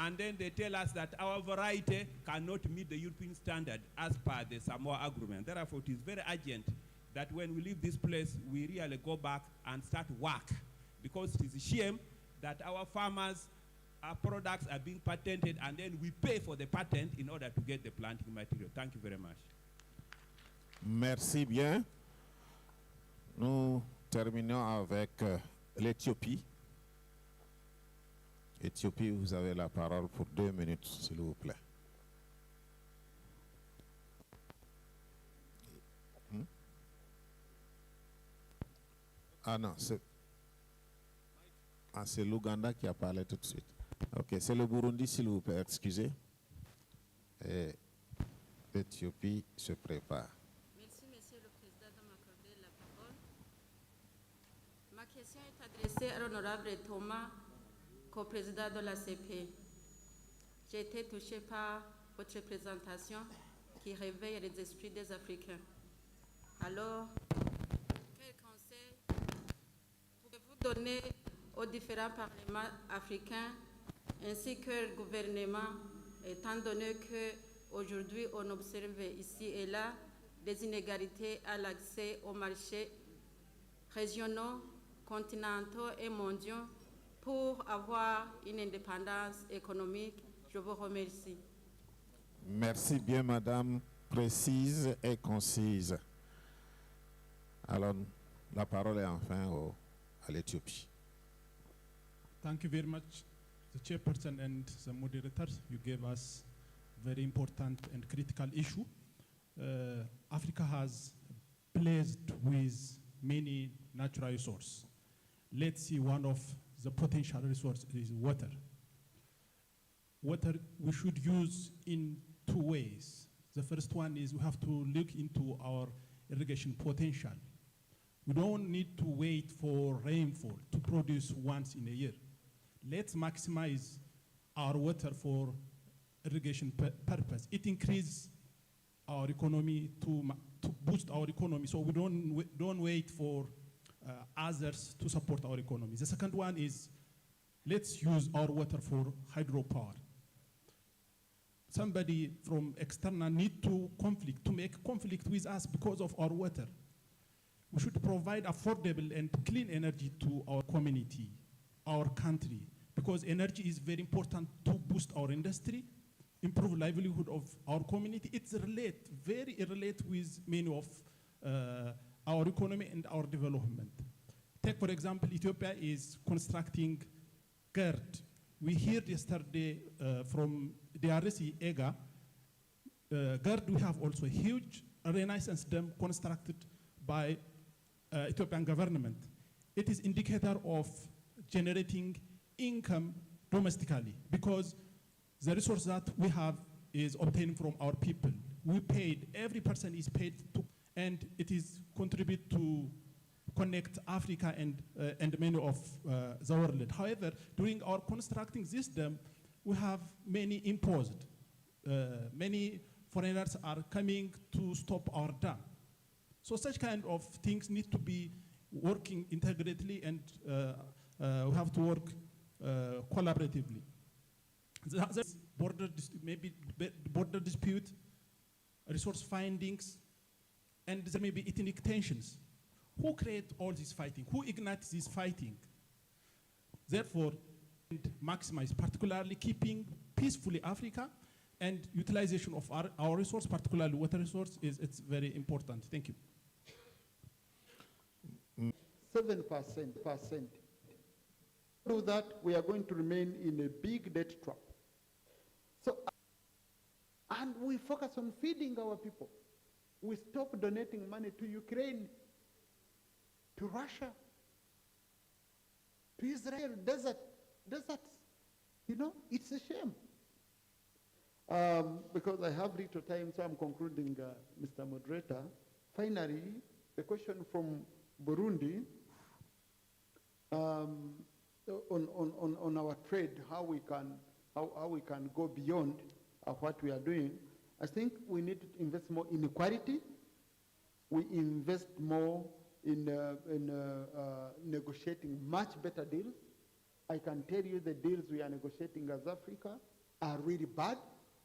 and then they tell us that our variety cannot meet the European standard as per the Samoa agreement. Therefore, it is very urgent that when we leave this place, we really go back and start work, because it is a shame that our farmers, our products are being patented, and then we pay for the patent in order to get the planting material. Thank you very much. Merci bien. Nous terminons avec l'Éthiopie. Éthiopie, vous avez la parole pour 2 minutes, s'il vous plaît. Ah non, c'est l'Ouganda qui a parlé tout de suite. Ok, c'est le Burundi, s'il vous plaît, excusez. Et l'Éthiopie se prépare. Merci, Monsieur le Président, de m'accorder la parole. Ma question est adressée à l'honorable Thomas, co-président de la CP. J'ai été touché par votre présentation qui réveille les esprits des Africains. Alors, quel conseil pouvez-vous donner aux différents parlements africains ainsi que le gouvernement, étant donné qu'aujourd'hui on observe ici et là des inégalités à l'accès aux marchés régionaux, continentaux et mondiaux pour avoir une indépendance économique? Je vous remercie. Merci bien, madame, précise et concise. Alors, la parole est enfin à l'Éthiopie. Thank you very much, the chairperson and the moderators. You gave us very important and critical issue. Africa has blessed with many natural resources. Let's see, one of the potential resources is water. Water we should use in 2 ways. The first one is we have to look into our irrigation potential. We don't need to wait for rainfall to produce once in a year. Let's maximize our water for irrigation purpose. It increases our economy to boost our economy, so we don't wait for others to support our economy. The second one is let's use our water for hydropower. Somebody from external need to make conflict with us because of our water. We should provide affordable and clean energy to our community, our country, because energy is very important to boost our industry, improve livelihood of our community. It's very relate with many of our economy and our development. Take, for example, Ethiopia is constructing GERD. We heard yesterday from DRC EGA, GERD, we have also a huge renaissance dam constructed by Ethiopian government. It is indicator of generating income domestically, because the resource that we have is obtained from our people. We paid, every person is paid to, and it is contribute to connect Africa and many of the world. However, during our constructing this dam, we have many imposed. Many foreigners are coming to stop our dam. So such kind of things need to be working integrately, and we have to work collaboratively. There's border dispute, resource findings, and there may be ethnic tensions. Who create all this fighting? Who ignites this fighting? Therefore, maximize, particularly keeping peacefully Africa, and utilization of our resource, particularly water resource, it's very important. Thank you. 7%. Do that, we are going to remain in a big debt trap. So, and we focus on feeding our people. We stop donating money to Ukraine, to Russia, to Israel, deserts. You know, it's a shame. Because I have little time, so I'm concluding, Mr. Moderator. Finally, the question from Burundi on our trade, how we can go beyond what we are doing. I think we need to invest more in equality. We invest more in negotiating much better deals. I can tell you the deals we are negotiating as Africa are really bad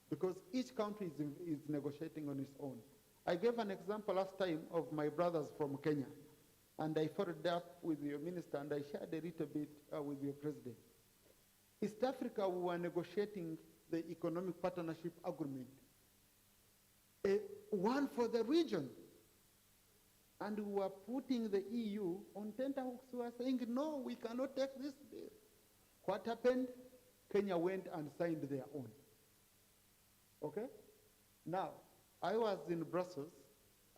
because each country is negotiating on its own. I gave an example last time of my brothers from Kenya, and I followed up with your minister, and I shared a little bit with your president. East Africa, we were negotiating the economic partnership agreement, one for the region. And we were putting the EU on tenterhooks. We were saying, no, we cannot take this deal. What happened? Kenya went and signed their own. Okay? Now, I was in Brussels,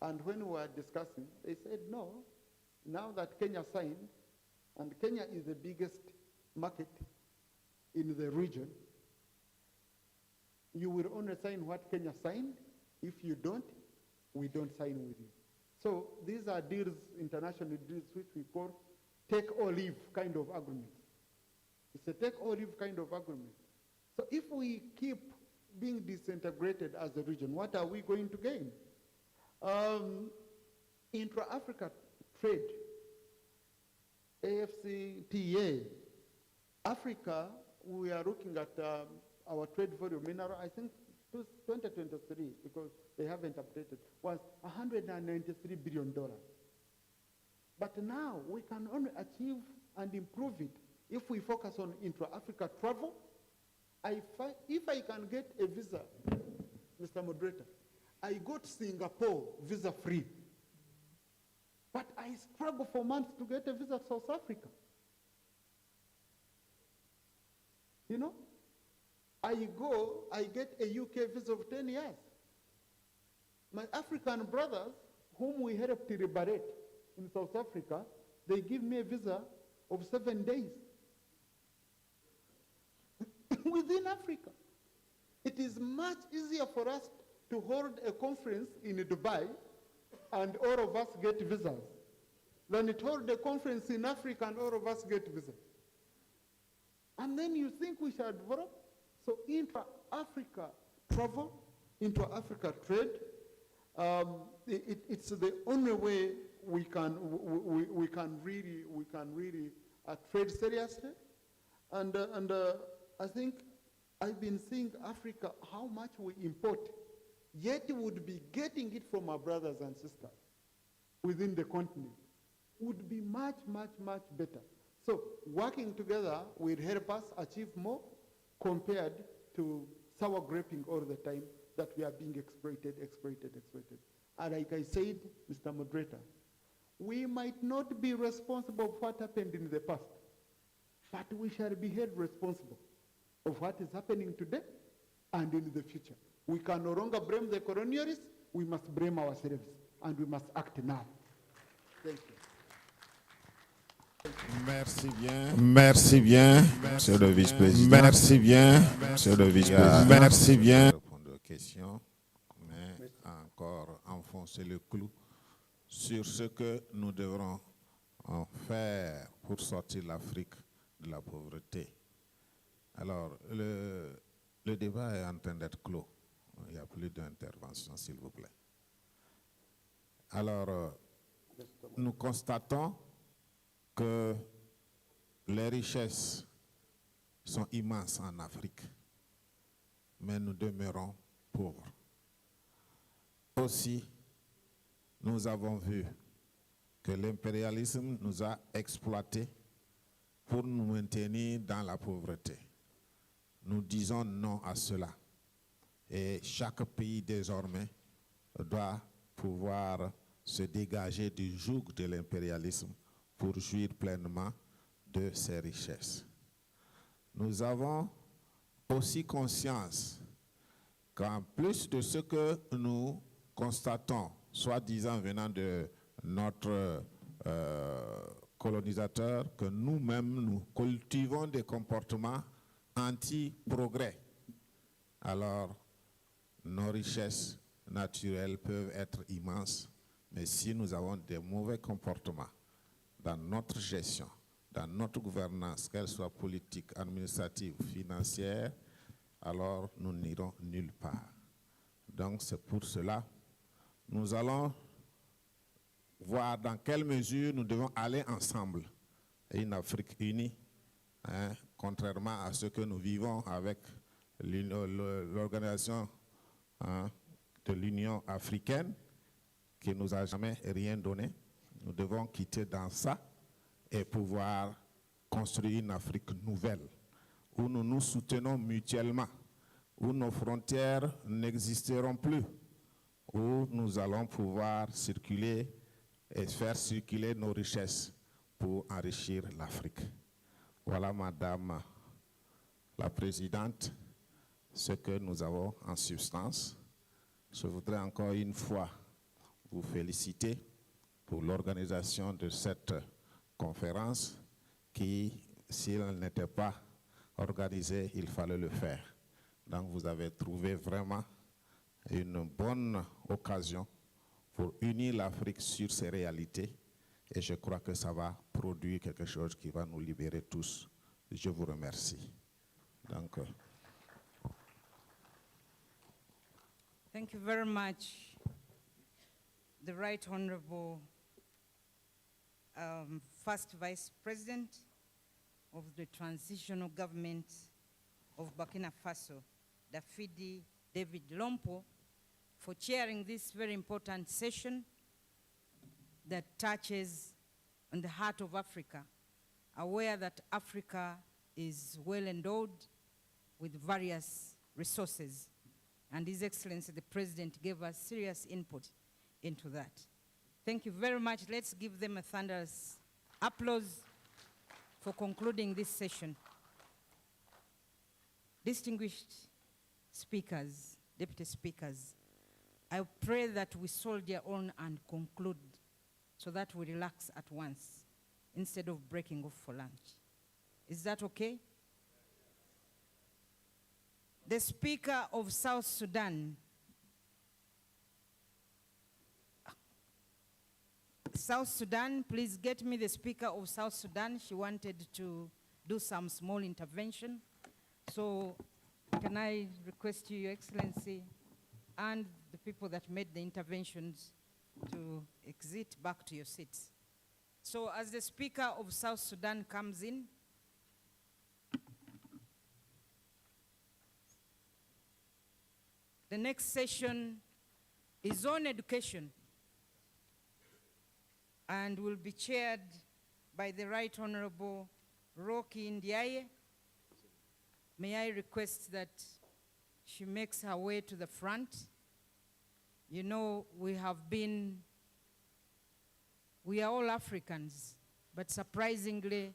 and when we were discussing, they said, no, now that Kenya signed, and Kenya is the biggest market in the region, you will only sign what Kenya signed. If you don't, we don't sign with you. So these are deals, international deals, which we call take or leave kind of agreements. It's a take or leave kind of agreement. So if we keep being disintegrated as a region, what are we going to gain? Intra-Africa trade, AFCTA, Africa, we are looking at our trade volume, I think 2023, because they haven't updated, was $193 billion. But now we can only achieve and improve it if we focus on intra-Africa travel. If I can get a visa, Mr. Moderator, I go to Singapore visa-free. But I struggle for months to get a visa to South Africa. You know? I get a UK visa of 10 years. My African brothers, whom we helped to liberate in South Africa, they give me a visa of 7 days. Within Africa. It is much easier for us to hold a conference in Dubai and all of us get visas than to hold a conference in Africa and all of us get visas. And then you think we shall develop? So intra-Africa travel, intra-Africa trade, it's the only way we can really trade seriously. And I think I've been seeing Africa, how much we import, yet we would be getting it from our brothers and sisters within the continent. Would be much, much, much better. So working together will help us achieve more compared to sour graping all the time that we are being exploited. And like I said, Mr. Moderator, we might not be responsible for what happened in the past, but we shall be held responsible of what is happening today and in the future. We can no longer blame the colonialists, we must blame ourselves, and we must act now. Thank you. Merci bien, Monsieur le Vice-président. Merci bien, Monsieur le Vice-président. Merci bien. Répondre aux questions, mais encore enfoncer le clou sur ce que nous devrons en faire pour sortir l'Afrique de la pauvreté. Alors, le débat est en train d'être clos. Il n'y a plus d'intervention, s'il vous plaît. Alors, nous constatons que les richesses sont immenses en Afrique, mais nous demeurons pauvres. Aussi, nous avons vu que l'impérialisme nous a exploités pour nous maintenir dans la pauvreté. Nous disons non à cela. Et chaque pays désormais doit pouvoir se dégager du joug de l'impérialisme pour jouir pleinement de ses richesses. Nous avons aussi conscience qu'en plus de ce que nous constatons, soi-disant venant de notre colonisateur, que nous-mêmes nous cultivons des comportements anti-progrès. Alors, nos richesses naturelles peuvent être immenses, mais si nous avons des mauvais comportements dans notre gestion, dans notre gouvernance, qu'elle soit politique, administrative, financière, alors nous n'irons nulle part. Donc c'est pour cela, nous allons voir dans quelle mesure nous devons aller ensemble. Et une Afrique unie, contrairement à ce que nous vivons avec l'organisation de l'Union africaine qui ne nous a jamais rien donné. Nous devons quitter dans ça et pouvoir construire une Afrique nouvelle où nous nous soutenons mutuellement, où nos frontières n'existeront plus, où nous allons pouvoir circuler et faire circuler nos richesses pour enrichir l'Afrique. Voilà, Madame la Présidente, ce que nous avons en substance. Je voudrais encore une fois vous féliciter pour l'organisation de cette conférence qui, si elle n'était pas organisée, il fallait le faire. Donc vous avez trouvé vraiment une bonne occasion pour unir l'Afrique sur ses réalités et je crois que ça va produire quelque chose qui va nous libérer tous. Je vous remercie. Donc, Thank you very much, the Right Honorable First Vice President of the Transitional Government of Burkina Faso, Dafidi David Lompo, for chairing this very important session that touches on the heart of Africa, aware that Africa is well endowed with various resources. And His Excellency, the President, gave us serious input into that. Thank you very much. Let's give them a thunderous applause for concluding this session. Distinguished speakers, deputy speakers, I pray that we soldier on and conclude so that we relax at once instead of breaking off for lunch. Is that okay? The Speaker of South Sudan, please get me the Speaker of South Sudan. She wanted to do some small intervention. So can I request you, Your Excellency, and the people that made the interventions to exit back to your seats. So as the Speaker of South Sudan comes in, the next session is on education and will be chaired by the Right Honorable Rocky Ndiaye. May I request that she makes her way to the front. You know, we are all Africans, but surprisingly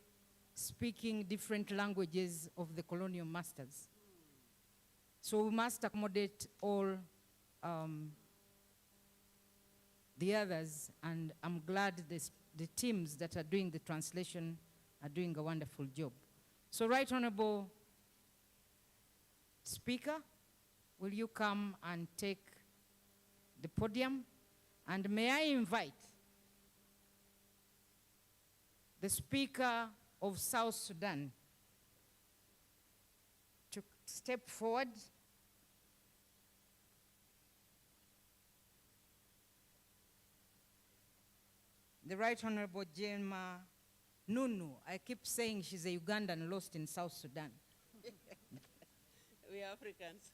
speaking different languages of the colonial masters. So we must accommodate all the others, and I'm glad the teams that are doing the translation are doing a wonderful job. So Right Honorable Speaker, will you come and take the podium? And may I invite the Speaker of South Sudan to step forward. The Right Honorable Jema Nunu. I keep saying she's a Ugandan lost in South Sudan. We are Africans.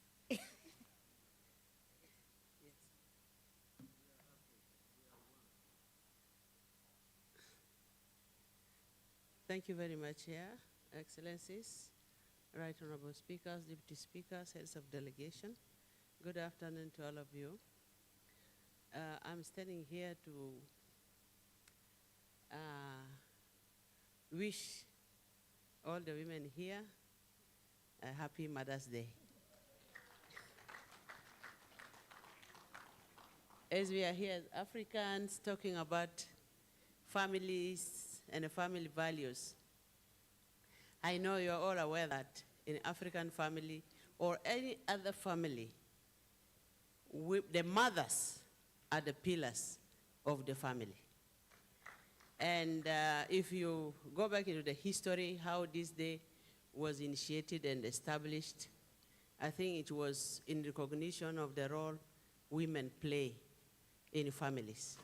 Thank you very much, Excellencies, Right Honorable Speakers, Deputy Speakers, Heads of Delegation. Good afternoon to all of you. I'm standing here to wish all the women here a happy Mother's Day. As we are here as Africans talking about families and family values, I know you're all aware that in African family or any other family, the mothers are the pillars of the family. And if you go back into the history, how this day was initiated and established, I think it was in recognition of the role women play in families.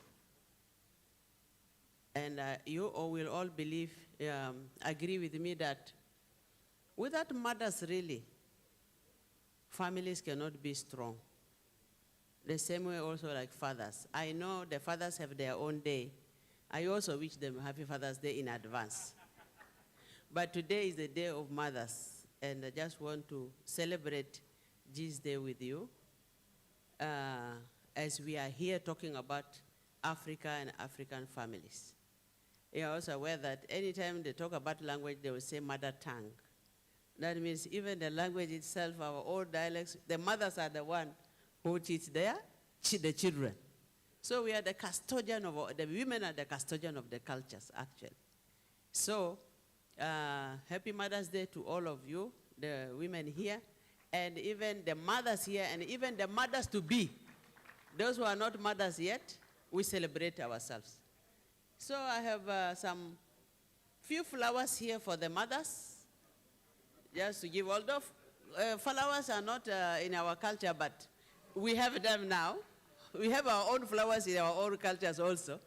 And you all will all believe, agree with me that without mothers really, families cannot be strong. The same way also like fathers. I know the fathers have their own day. I also wish them happy Father's Day in advance. But today is the day of mothers, and I just want to celebrate this day with you as we are here talking about Africa and African families. You are also aware that anytime they talk about language, they will say mother tongue. That means even the language itself, our old dialects, the mothers are the one who teach the children. So we are the custodian of, the women are the custodian of the cultures, actually. So, happy Mother's Day to all of you, the women here, and even the mothers here, and even the mothers-to-be. Those who are not mothers yet, we celebrate ourselves. So I have some few flowers here for the mothers, just to give, although flowers are not in our culture, but we have them now. We have our own flowers in our own cultures also.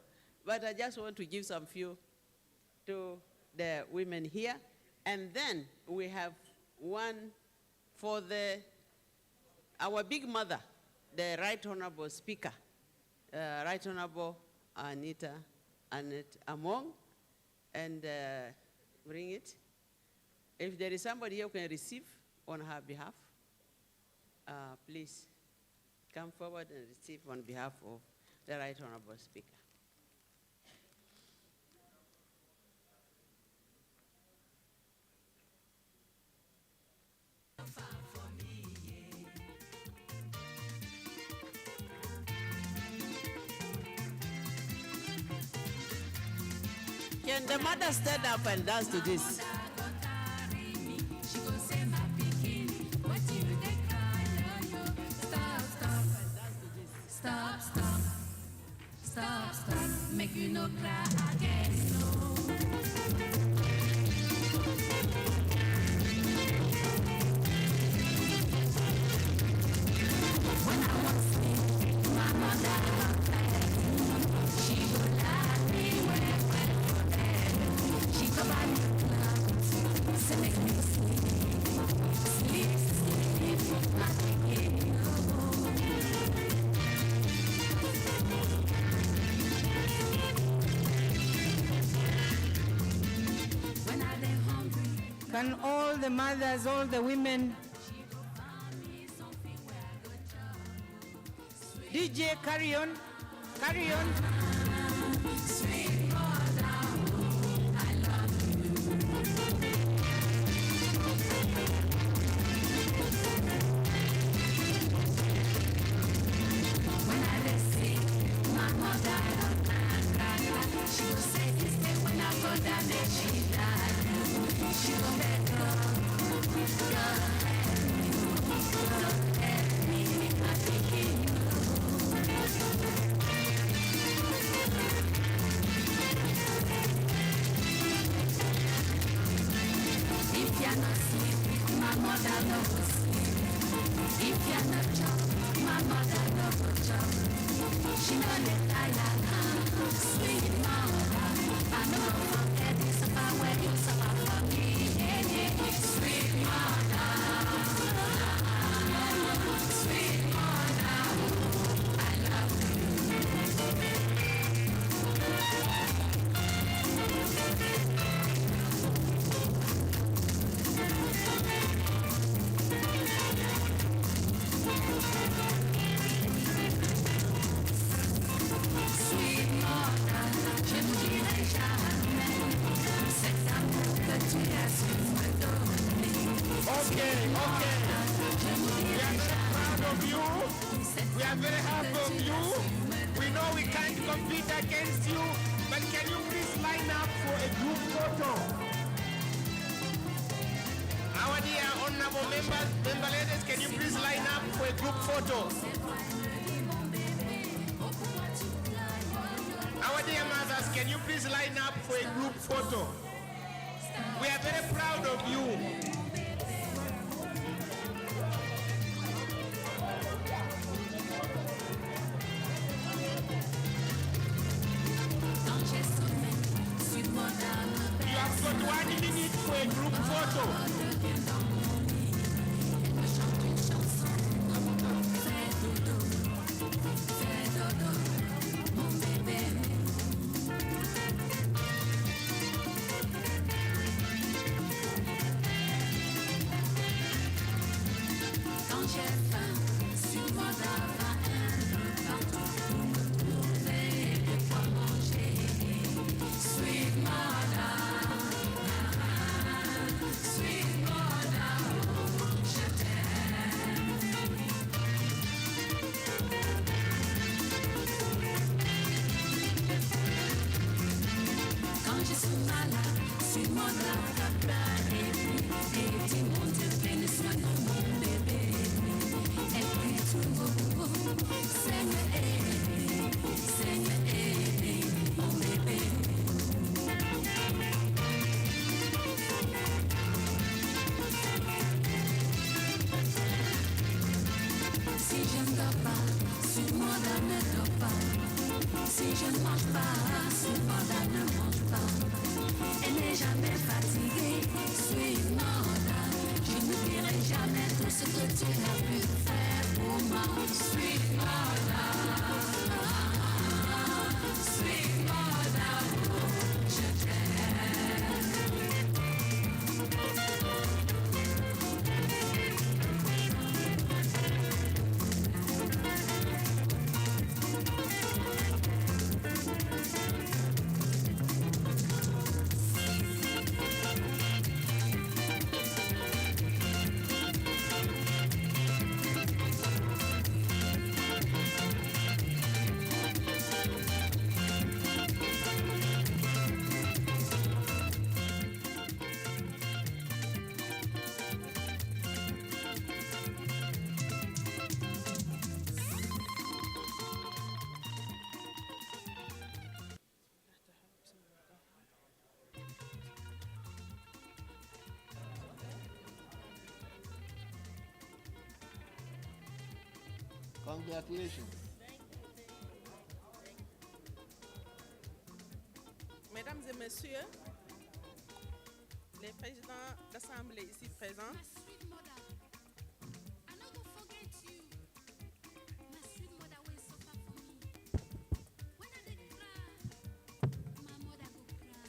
But I just want to give some few to the women here. And then we have one for our big mother, the Right Honorable Speaker, Right Honorable Annette Among, and bring it. If there is somebody here who can receive on her behalf, please come forward and receive on behalf of the Right Honorable Speaker. Can the mother stand up and dance to this? Stop, stop, stop, stop, make you no cry again, no. When I was sick, my mother she would laugh me when I went for bed. She go buy me clothes, so make me sleep, sleep, sleep, not again, no. Can all the mothers, all the women, DJ, carry on, carry on. For a group photo. j'ai faim, sur mon davant un peu partout pour me trouver de quoi manger. Sweet mother, sweet mother, oh, je t'aime. Quand je suis malade, sur mon davant plein et dis mon Dieu, prenez soin de mon bébé. Et puis tout beau, Seigneur, mon bébé. Si je ne dors pas, sur mon dame ne dors pas. Si je ne mange pas, sur mon dame ne mange pas. Elle n'est jamais fatiguée, suis mon dame. Je n'oublierai jamais tout ce que tu as pu faire pour moi. Sweet mother, sweet mother, oh, je t'aime. Congratulations. Mesdames et messieurs, les présidents d'Assemblée ici présents, My sweet mother, I no go forget you. My sweet mother will suffer for me. When I dey cry, my mother go cry.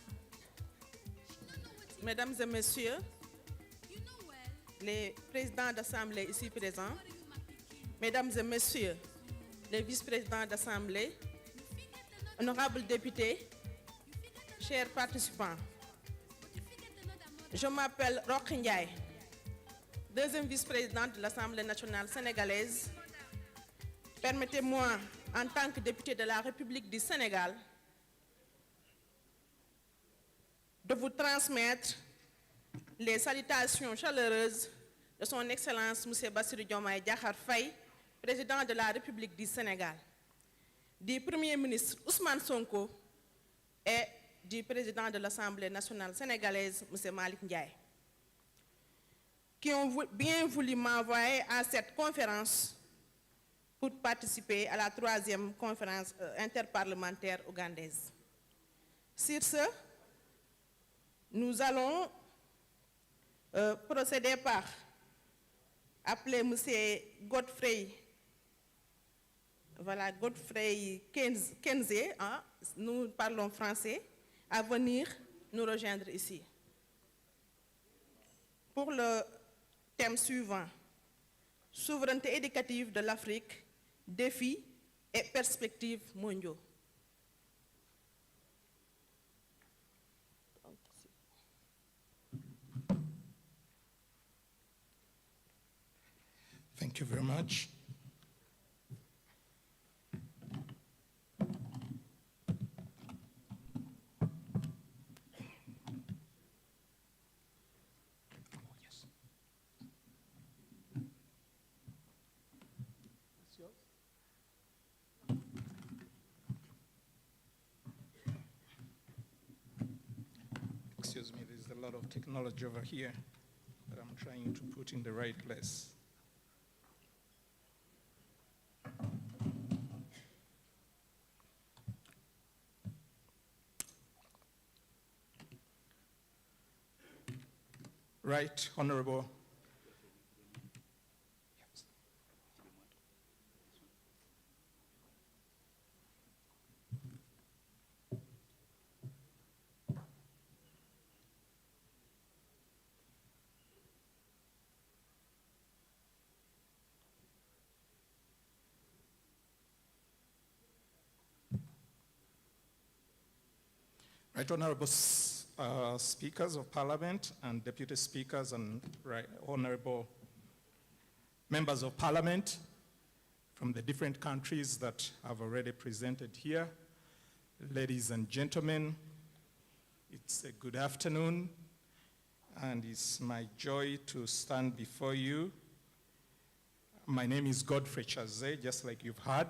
She no know what mesdames et messieurs, you know well. les présidents d'Assemblée ici présents, What you my pikin? mesdames et messieurs, les vice-présidents d'Assemblée, You forget another, honorables députés, you forget chers participants, but you forget another mother. je m'appelle Roch Ndiaye, deuxième vice-présidente de l'Assemblée nationale sénégalaise. Permettez-moi, en tant que député de la République du Sénégal, de vous transmettre les salutations chaleureuses de son Excellence M. Bassirou Diomaye Diakhar Faye, président de la République du Sénégal, du Premier ministre Ousmane Sonko et du président de l'Assemblée nationale sénégalaise, M. Malick Ndiaye, qui ont bien voulu m'envoyer à cette conférence pour participer à la 3e conférence interparlementaire ougandaise. Sur ce, nous allons procéder par appeler M. Godfrey Kenze, hein, nous parlons français, à venir nous rejoindre ici. Pour le thème suivant, souveraineté éducative de l'Afrique, défis et perspectives mondiaux. Thank you very much. Excuse me, there's a lot of technology over here that I'm trying to put in the right place. Right, Honorable. Right Honorable Speakers of Parliament and Deputy Speakers and Honorable Members of Parliament from the different countries that have already presented here, ladies and gentlemen, it's a good afternoon, and it's my joy to stand before you. My name is Godfrey Chaze, just like you've heard,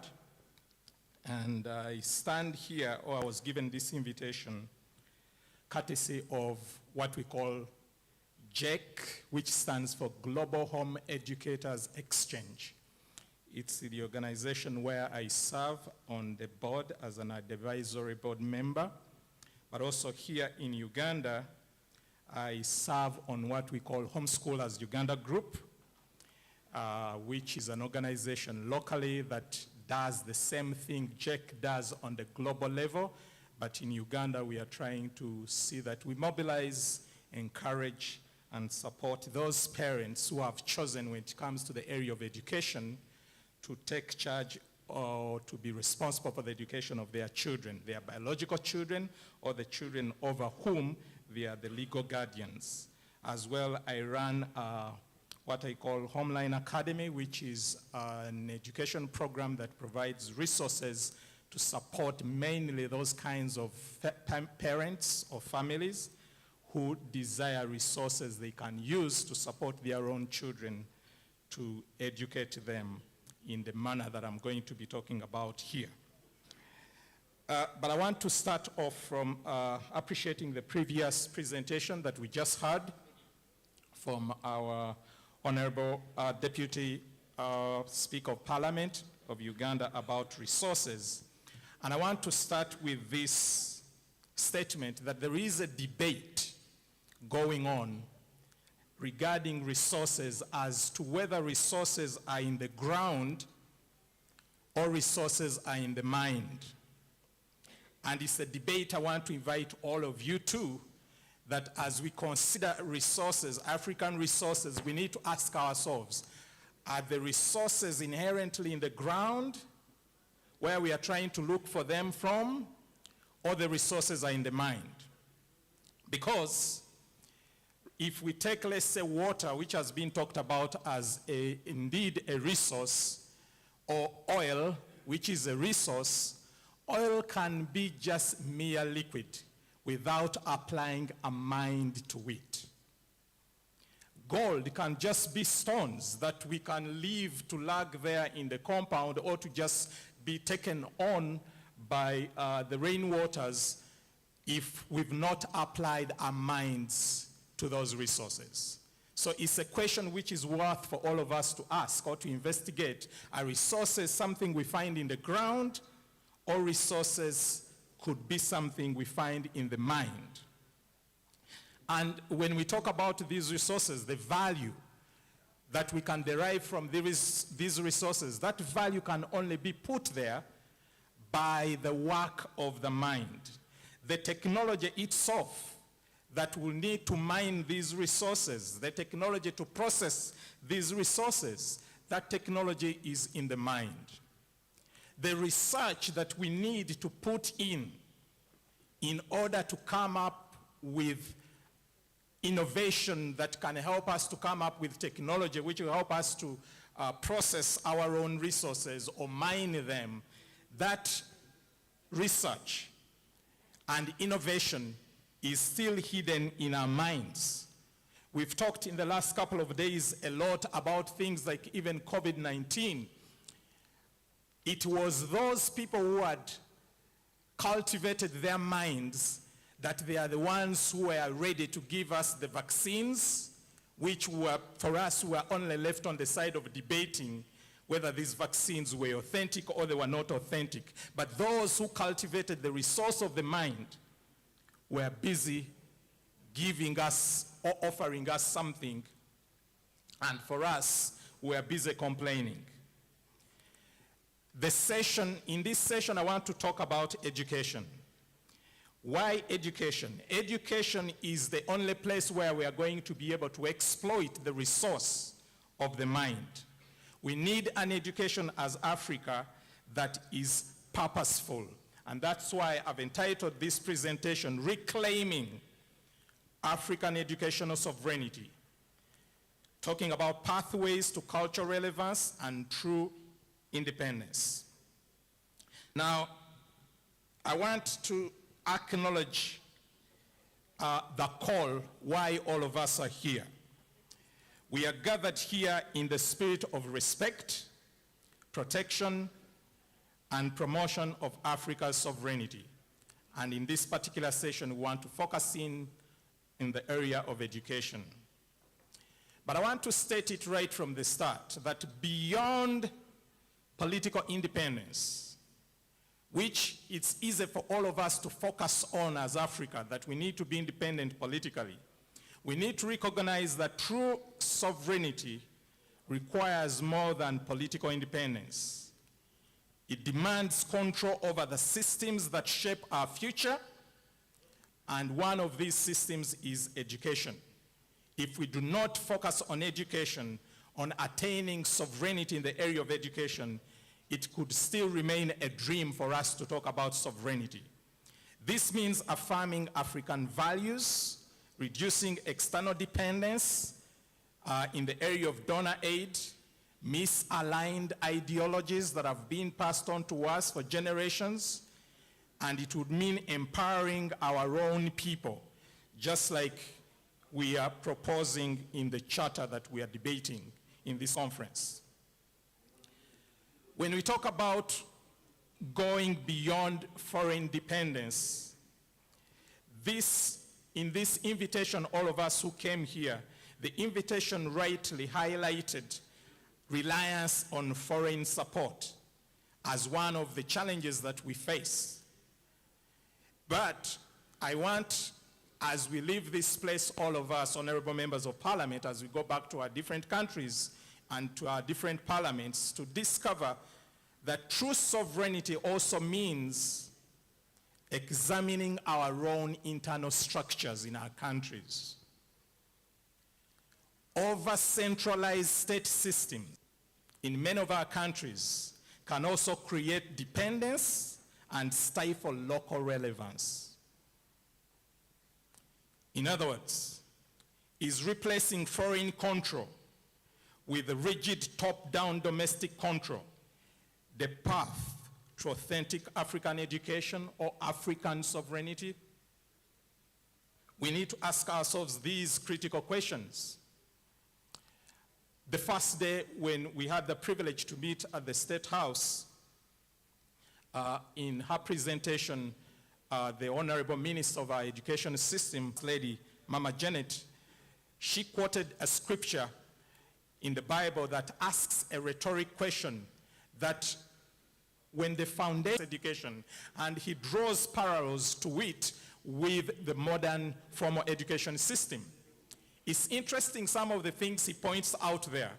and I stand here, or I was given this invitation, courtesy of what we call GEC, which stands for Global Home Educators Exchange. It's the organization where I serve on the board as an advisory board member, but also here in Uganda, I serve on what we call Homeschoolers Uganda Group, which is an organization locally that does the same thing GEC does on the global level, but in Uganda we are trying to see that we mobilize, encourage, and support those parents who have chosen, when it comes to the area of education, to take charge or to be responsible for the education of their children, their biological children or the children over whom they are the legal guardians. As well, I run what I call Homeline Academy, which is an education program that provides resources to support mainly those kinds of parents or families who desire resources they can use to support their own children, to educate them in the manner that I'm going to be talking about here. But I want to start off from appreciating the previous presentation that we just heard from our Honorable Deputy Speaker of Parliament of Uganda about resources. And I want to start with this statement that there is a debate going on regarding resources as to whether resources are in the ground or resources are in the mind. And it's a debate I want to invite all of you to, that as we consider resources, African resources, we need to ask ourselves, are the resources inherently in the ground where we are trying to look for them from, or the resources are in the mind? Because if we take, let's say, water, which has been talked about as indeed a resource, or oil, which is a resource, oil can be just mere liquid without applying a mind to it. Gold can just be stones that we can leave to lag there in the compound or to just be taken on by the rainwaters if we've not applied our minds to those resources. So it's a question which is worth for all of us to ask or to investigate. Are resources something we find in the ground, or resources could be something we find in the mind? And when we talk about these resources, the value that we can derive from these resources, that value can only be put there by the work of the mind. The technology itself that will need to mine these resources, the technology to process these resources, that technology is in the mind. The research that we need to put in order to come up with innovation that can help us to come up with technology which will help us to process our own resources or mine them, that research and innovation is still hidden in our minds. We've talked in the last couple of days a lot about things like even COVID-19. It was those people who had cultivated their minds that they are the ones who were ready to give us the vaccines, which were, for us, were only left on the side of debating whether these vaccines were authentic or they were not authentic. But those who cultivated the resource of the mind were busy giving us or offering us something, and for us, we are busy complaining. In this session, I want to talk about education. Why education? Education is the only place where we are going to be able to exploit the resource of the mind. We need an education as Africa that is purposeful And that's why I've entitled this presentation, Reclaiming African Educational Sovereignty, talking about pathways to cultural relevance and true independence. Now, I want to acknowledge the call why all of us are here. We are gathered here in the spirit of respect, protection, and promotion of Africa's sovereignty. And in this particular session, we want to focus in the area of education. But I want to state it right from the start that beyond political independence, which it's easy for all of us to focus on as Africa, that we need to be independent politically, we need to recognize that true sovereignty requires more than political independence. It demands control over the systems that shape our future, and one of these systems is education. If we do not focus on education, on attaining sovereignty in the area of education, it could still remain a dream for us to talk about sovereignty. This means affirming African values, reducing external dependence in the area of donor aid, misaligned ideologies that have been passed on to us for generations, and it would mean empowering our own people, just like we are proposing in the charter that we are debating in this conference. When we talk about going beyond foreign dependence, in this invitation, all of us who came here, the invitation rightly highlighted reliance on foreign support as one of the challenges that we face. But I want, as we leave this place, all of us, honorable members of parliament, as we go back to our different countries and to our different parliaments, to discover that true sovereignty also means examining our own internal structures in our countries. Over-centralized state systems in many of our countries can also create dependence and stifle local relevance. In other words, is replacing foreign control with rigid top-down domestic control the path to authentic African education or African sovereignty? We need to ask ourselves these critical questions. The first day when we had the privilege to meet at the State House, in her presentation, the Honorable Minister of our Education System, Lady Mama Janet, she quoted a scripture in the Bible that asks a rhetoric question that when the foundation education, and he draws parallels to it with the modern formal education system. It's interesting some of the things he points out there.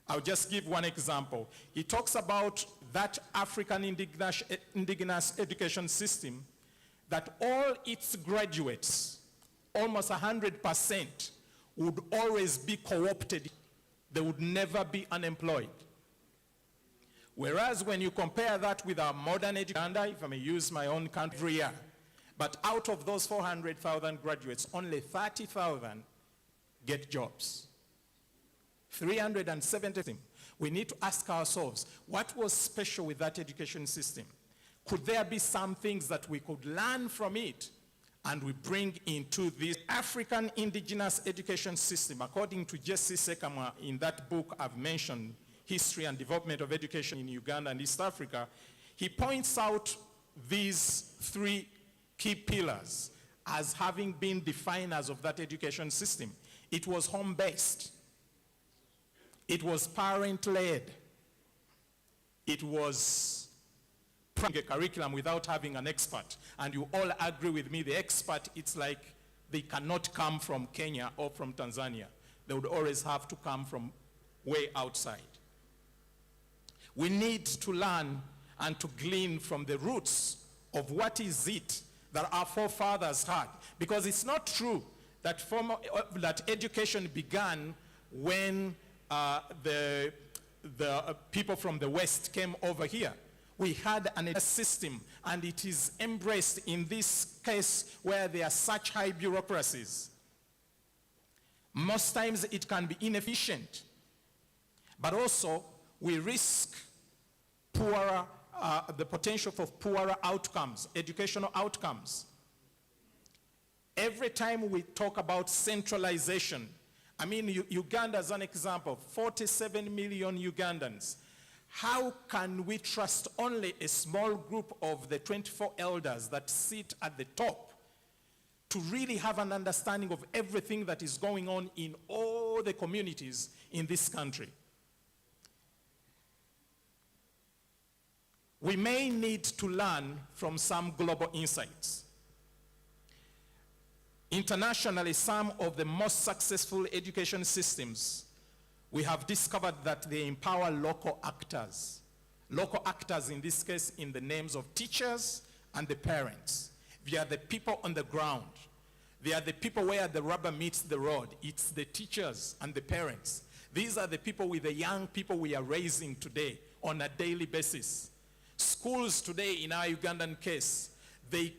I'll just give one example. He talks about that African indigenous education system, that all its graduates, almost 100%, would always be co-opted. They would never be unemployed. Whereas when you compare that with our modern Uganda, if I may use my own country, every year, but out of those 400,000 graduates, only 30,000 get jobs. 370. We need to ask ourselves, what was special with that education system? Could there be some things that we could learn from it and we bring into this African indigenous education system? According to Jesse Sekamwa, in that book I've mentioned, History and Development of Education in Uganda and East Africa, he points out these three key pillars as having been definers of that education system. It was home-based. It was parent-led. It was a curriculum without having an expert. And you all agree with me, the expert, it's like they cannot come from Kenya or from Tanzania. They would always have to come from way outside. We need to learn and to glean from the roots of what is it that our forefathers had. Because it's not true that, that education began when the people from the West came over here. We had an system, and it is embraced in this case where there are such high bureaucracies. Most times it can be inefficient, but also we risk poorer, the potential for poorer outcomes, educational outcomes. Every time we talk about centralization, I mean, Uganda as an example, 47 million Ugandans. How can we trust only a small group of the 24 elders that sit at the top to really have an understanding of everything that is going on in all the communities in this country? We may need to learn from some global insights. Internationally, some of the most successful education systems, we have discovered that they empower local actors. Local actors, in this case, in the names of teachers and the parents. They are the people on the ground. They are the people where the rubber meets the road. It's the teachers and the parents. These are the people with the young people we are raising today on a daily basis. Schools today, in our Ugandan case, they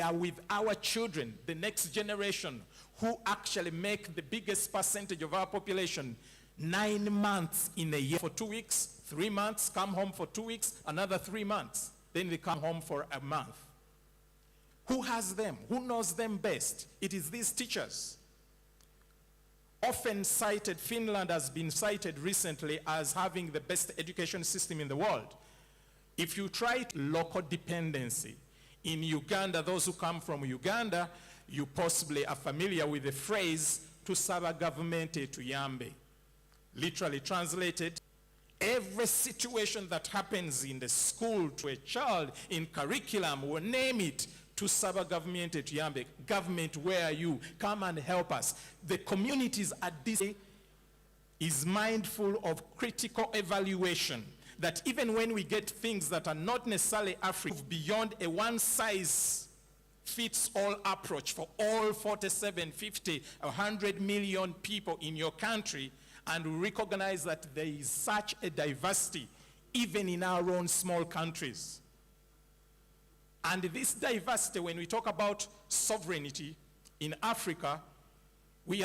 are with our children, the next generation, who actually make the biggest percentage of our population. 9 months in a year for 2 weeks, 3 months, come home for 2 weeks, another 3 months. Then they come home for a month. Who has them? Who knows them best? It is these teachers. Often cited, Finland has been cited recently as having the best education system in the world. If you try local dependency, in Uganda, those who come from Uganda, you possibly are familiar with the phrase, tusaba gavumenti tuyambe. Literally translated, every situation that happens in the school to a child, in curriculum, we'll name it, tusaba gavumenti tuyambe. Government, where are you? Come and help us. The communities at this day is mindful of critical evaluation. That even when we get things that are not necessarily African, beyond a one-size-fits-all approach for all 47, 50, 100 million people in your country, and we recognize that there is such a diversity even in our own small countries. And this diversity, when we talk about sovereignty in Africa, we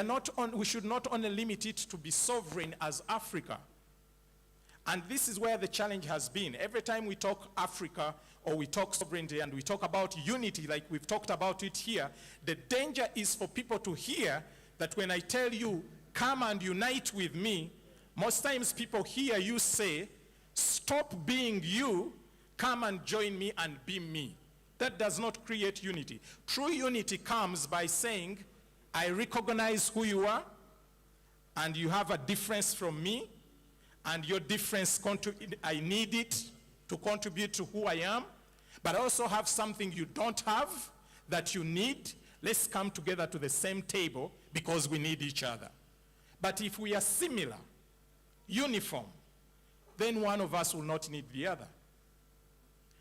should not only limit it to be sovereign as Africa. And this is where the challenge has been. Every time we talk Africa or we talk sovereignty and we talk about unity like we've talked about it here, the danger is for people to hear that when I tell you, come and unite with me, most times people hear you say, stop being you, come and join me and be me. That does not create unity. True unity comes by saying, I recognize who you are and you have a difference from me, and your difference, I need it to contribute to who I am, but I also have something you don't have that you need. Let's come together to the same table because we need each other. But if we are similar, uniform, then one of us will not need the other.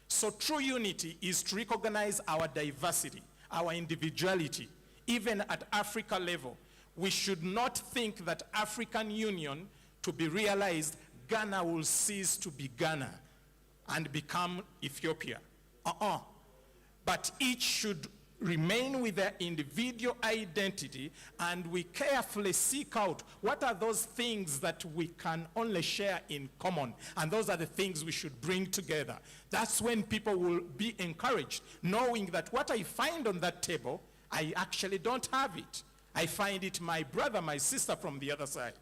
So true unity is to recognize our diversity, our individuality, even at Africa level. We should not think that African Union to be realized, Ghana will cease to be Ghana and become Ethiopia. But each should remain with their individual identity, and we carefully seek out what are those things that we can only share in common, and those are the things we should bring together. That's when people will be encouraged, knowing that what I find on that table, I actually don't have it. I find it my brother, my sister from the other side.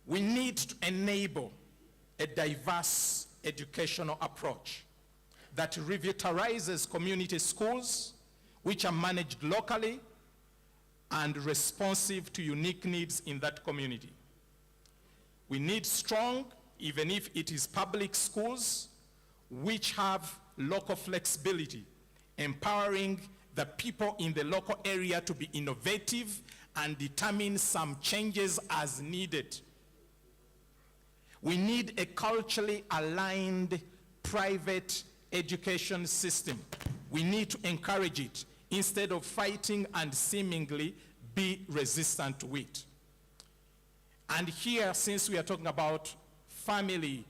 We need to enable a diverse educational approach that revitalizes community schools, which are managed locally and responsive to unique needs in that community. We need strong, even if it is public schools, which have local flexibility, empowering the people in the local area to be innovative and determine some changes as needed. We need a culturally aligned private education system. We need to encourage it instead of fighting and seemingly be resistant to it. And here, since we are talking about family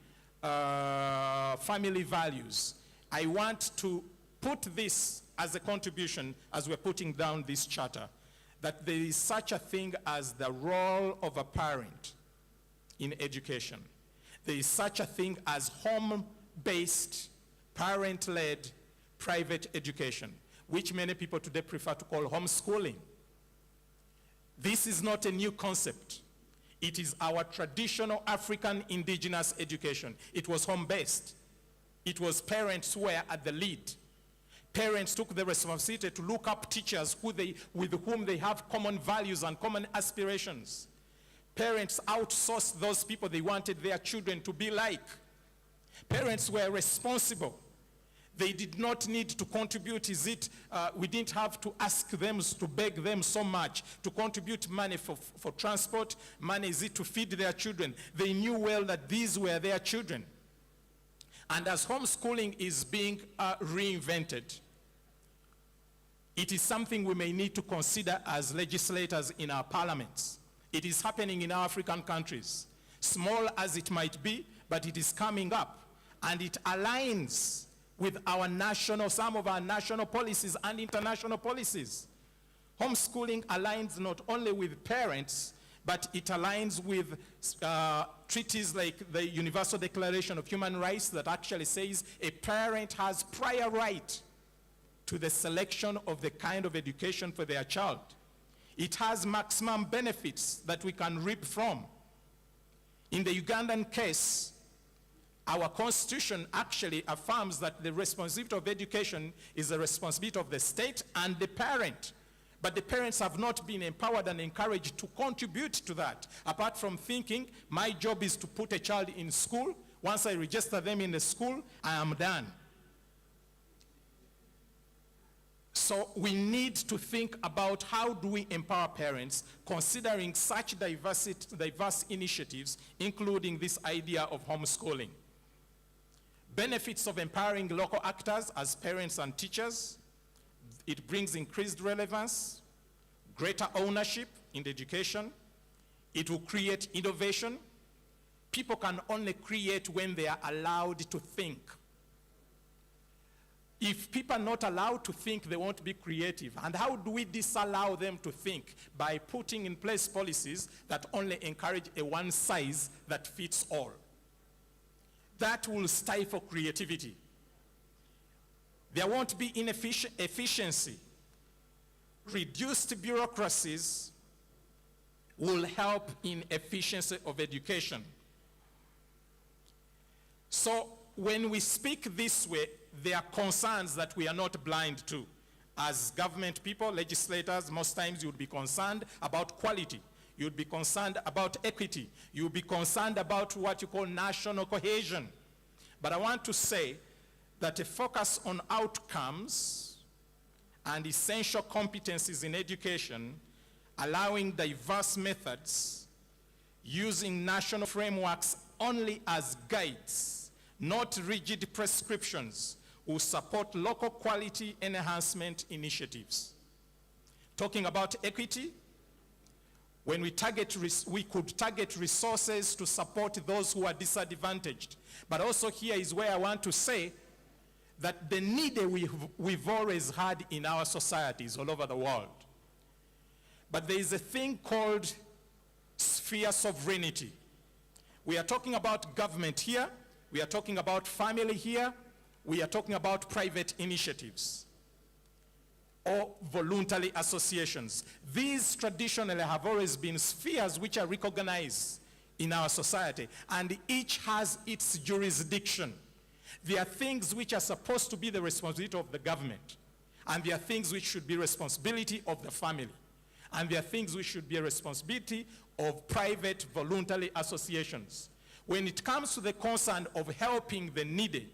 values, I want to put this as a contribution as we're putting down this charter, that there is such a thing as the role of a parent in education. There is such a thing as home-based, parent-led private education, which many people today prefer to call homeschooling. This is not a new concept. It is our traditional African indigenous education. It was home-based. It was parents who were at the lead. Parents took the responsibility to look up teachers with whom they have common values and common aspirations. Parents outsourced those people they wanted their children to be like. Parents were responsible. They did not need to contribute. We didn't have to ask them, to beg them so much to contribute money for transport. Money is it to feed their children. They knew well that these were their children. And as homeschooling is being reinvented, it is something we may need to consider as legislators in our parliaments. It is happening in our African countries, small as it might be, but it is coming up. And it aligns with some of our national policies and international policies. Homeschooling aligns not only with parents, but it aligns with treaties like the Universal Declaration of Human Rights that actually says a parent has prior right to the selection of the kind of education for their child. It has maximum benefits that we can reap from. In the Ugandan case, our constitution actually affirms that the responsibility of education is the responsibility of the state and the parent. But the parents have not been empowered and encouraged to contribute to that, apart from thinking, my job is to put a child in school. Once I register them in the school, I am done. So we need to think about how do we empower parents, considering such diverse initiatives, including this idea of homeschooling. Benefits of empowering local actors as parents and teachers: it brings increased relevance, greater ownership in education. It will create innovation. People can only create when they are allowed to think. If people are not allowed to think, they won't be creative. And how do we disallow them to think? By putting in place policies that only encourage a one size that fits all. That will stifle creativity. There won't be efficiency. Reduced bureaucracies will help in efficiency of education. So when we speak this way, there are concerns that we are not blind to. As government people, legislators, most times you would be concerned about quality. You would be concerned about equity. You would be concerned about what you call national cohesion. But I want to say that a focus on outcomes and essential competencies in education, allowing diverse methods, using national frameworks only as guides, not rigid prescriptions, will support local quality enhancement initiatives. Talking about equity, when we could target resources to support those who are disadvantaged. But also here is where I want to say that the need we've always had in our societies all over the world. But there is a thing called sphere sovereignty. We are talking about government here, we are talking about family here, we are talking about private initiatives or voluntary associations. These traditionally have always been spheres which are recognized in our society, and each has its jurisdiction. There are things which are supposed to be the responsibility of the government, and there are things which should be responsibility of the family, and there are things which should be a responsibility of private voluntary associations. When it comes to the concern of helping the needy,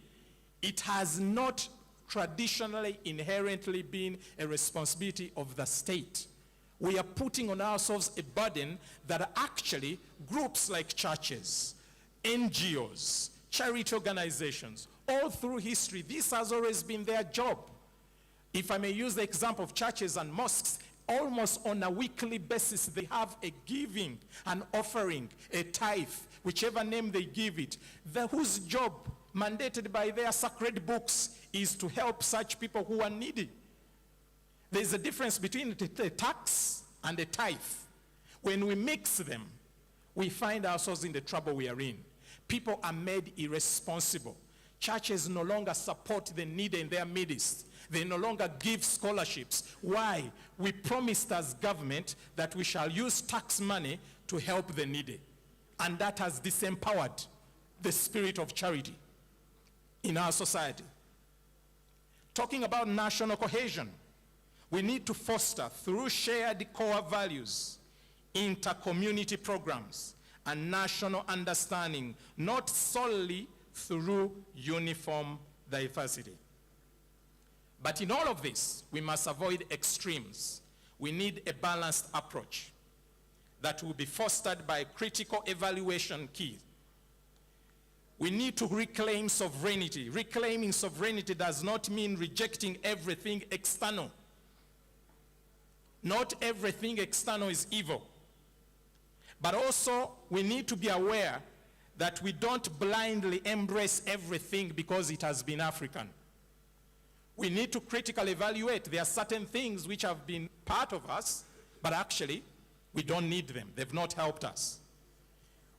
it has not traditionally inherently been a responsibility of the state. We are putting on ourselves a burden that actually groups like churches, NGOs, charity organizations, all through history, this has always been their job. If I may use the example of churches and mosques, almost on a weekly basis, they have a giving, an offering, a tithe, whichever name they give it, whose job, mandated by their sacred books, is to help such people who are needy. There's a difference between the tax and the tithe. When we mix them, we find ourselves in the trouble we are in. People are made irresponsible. Churches no longer support the needy in their midst. They no longer give scholarships. Why? We promised as government that we shall use tax money to help the needy. And that has disempowered the spirit of charity in our society. Talking about national cohesion, we need to foster, through shared core values, inter-community programs, and national understanding, not solely through uniform diversity. But in all of this, we must avoid extremes. We need a balanced approach that will be fostered by critical evaluation key. We need to reclaim sovereignty. Reclaiming sovereignty does not mean rejecting everything external. Not everything external is evil. But also, we need to be aware that we don't blindly embrace everything because it has been African. We need to critically evaluate. There are certain things which have been part of us, but actually, we don't need them. They've not helped us.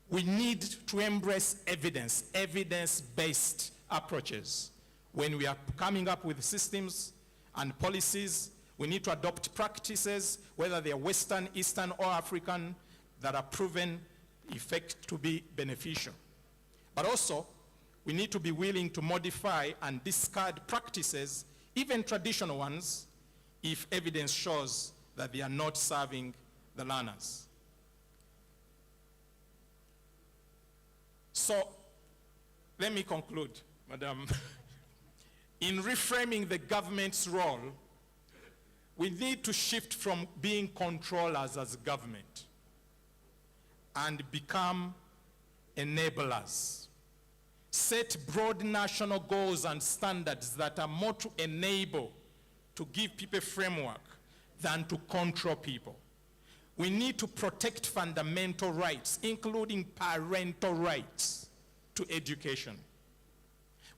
We need to embrace evidence, evidence-based approaches. When we are coming up with systems and policies, we need to adopt practices, whether they are Western, Eastern, or African, that are proven effect to be beneficial. But also, we need to be willing to modify and discard practices, even traditional ones, if evidence shows that they are not serving the learners. So, let me conclude, Madam. In reframing the government's role, we need to shift from being controllers as government and become enablers. Set broad national goals and standards that are more to enable, to give people a framework, than to control people. We need to protect fundamental rights, including parental rights to education.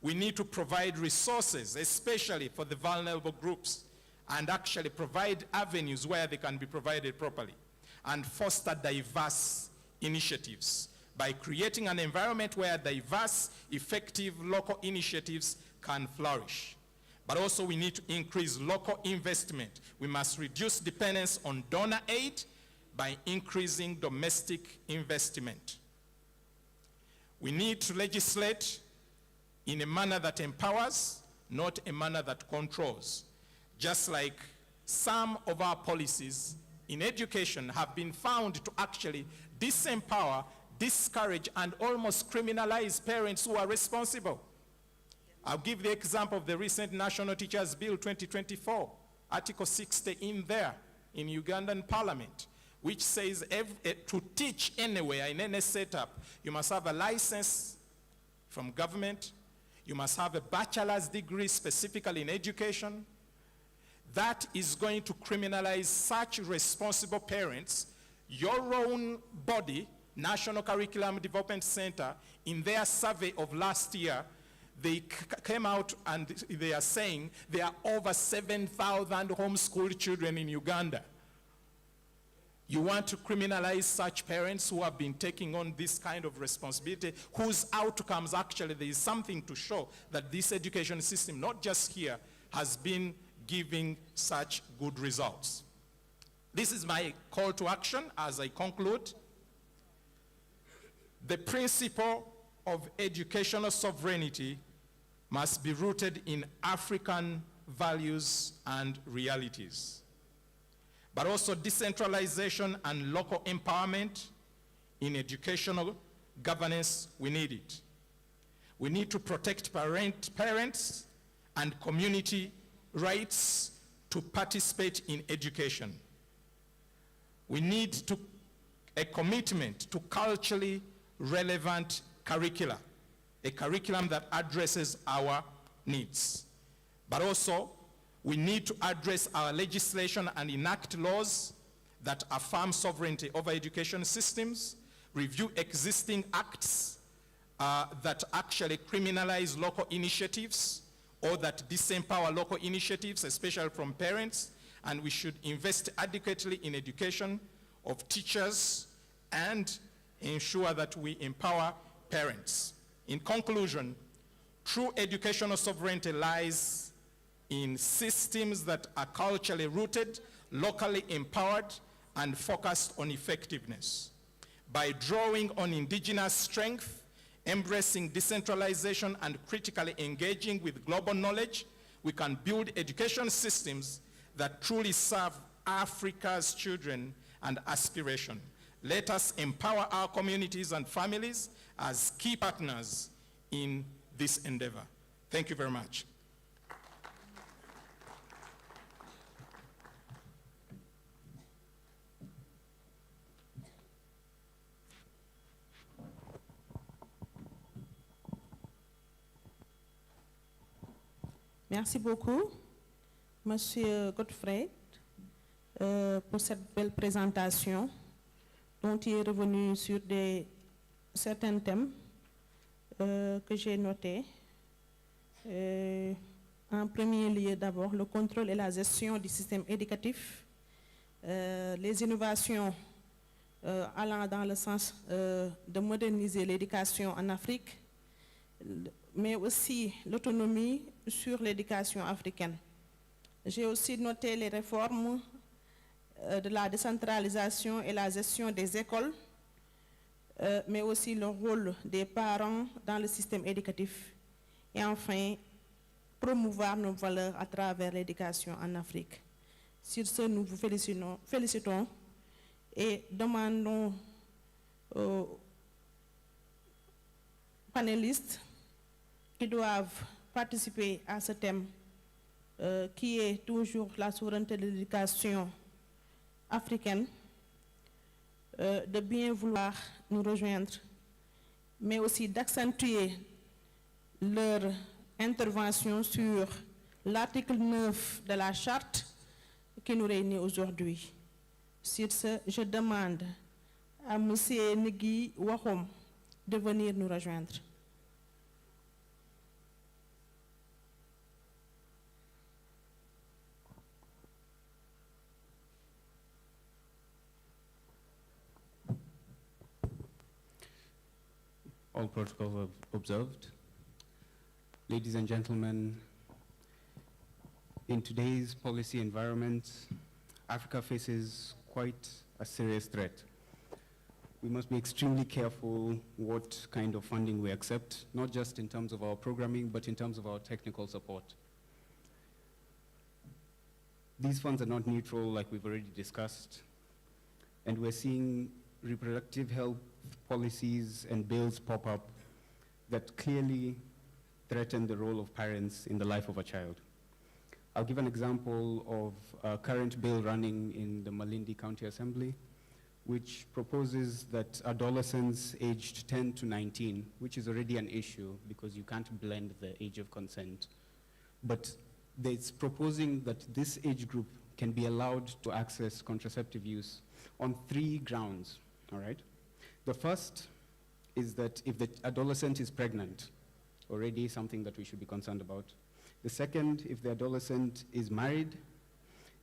We need to provide resources, especially for the vulnerable groups, and actually provide avenues where they can be provided properly, and foster diverse initiatives by creating an environment where diverse, effective local initiatives can flourish. But also we need to increase local investment. We must reduce dependence on donor aid by increasing domestic investment. We need to legislate in a manner that empowers, not a manner that controls. Just like some of our policies in education have been found to actually disempower, discourage, and almost criminalize parents who are responsible. I'll give the example of the recent National Teachers Bill 2024, Article 60 in there, in Ugandan Parliament, which says to teach anywhere, in any setup, you must have a license from government, you must have a bachelor's degree specifically in education. That is going to criminalize such responsible parents. Your own body, National Curriculum Development Center, in their survey of last year, they came out and they are saying there are over 7,000 homeschooled children in Uganda. You want to criminalize such parents who have been taking on this kind of responsibility, whose outcomes actually there is something to show that this education system, not just here, has been giving such good results. This is my call to action as I conclude. The principle of educational sovereignty must be rooted in African values and realities. But also decentralization and local empowerment in educational governance, we need it. We need to protect parents and community rights to participate in education. We need a commitment to culturally relevant curricula, a curriculum that addresses our needs. But also, We need to address our legislation and enact laws that affirm sovereignty over education systems, review existing acts that actually criminalize local initiatives or that disempower local initiatives, especially from parents, and we should invest adequately in education of teachers and ensure that we empower parents. In conclusion, true educational sovereignty lies in systems that are culturally rooted, locally empowered, and focused on effectiveness. By drawing on indigenous strength, embracing decentralization, and critically engaging with global knowledge, we can build education systems that truly serve Africa's children and aspiration. Let us empower our communities and families as key partners in this endeavor. Thank you very much. Merci beaucoup, Monsieur Godfrey, pour cette belle présentation dont il est revenu sur certains thèmes que j'ai notés. En premier lieu, d'abord, le contrôle et la gestion du système éducatif, les innovations allant dans le sens de moderniser l'éducation en Afrique, mais aussi l'autonomie sur l'éducation africaine. J'ai aussi noté les réformes de la décentralisation et la gestion des écoles, mais aussi le rôle des parents dans le système éducatif. Et enfin, promouvoir nos valeurs à travers l'éducation en Afrique. Sur ce, nous vous félicitons et demandons aux panélistes qui doivent participer à ce thème qui est toujours la souveraineté de l'éducation africaine, de bien vouloir nous rejoindre, mais aussi d'accentuer leur intervention sur l'article 9 de la charte qui nous réunit aujourd'hui. Sur ce, je demande à M. Ngui Wahom de venir nous rejoindre. All protocols observed. Ladies and gentlemen, in today's policy environment, Africa faces quite a serious threat. We must be extremely careful what kind of funding we accept, not just in terms of our programming, but in terms of our technical support. These funds are not neutral, like we've already discussed, and we're seeing reproductive health policies and bills pop up that clearly threaten the role of parents in the life of a child. I'll give an example of a current bill running in the Malindi County Assembly, which proposes that adolescents aged 10 to 19, which is already an issue because you can't blend the age of consent, but it's proposing that this age group can be allowed to access contraceptive use on 3 grounds, all right? The first is that if the adolescent is pregnant, already something that we should be concerned about. The second, if the adolescent is married.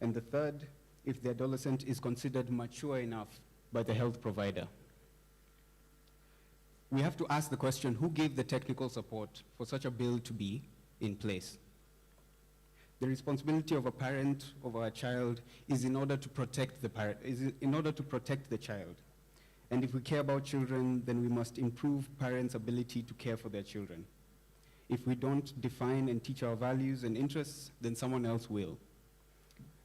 And the third, if the adolescent is considered mature enough by the health provider. We have to ask the question, who gave the technical support for such a bill to be in place? The responsibility of a parent over a child is in order to protect the parent, is in order to protect the child. And if we care about children, then we must improve parents' ability to care for their children. If we don't define and teach our values and interests, then someone else will.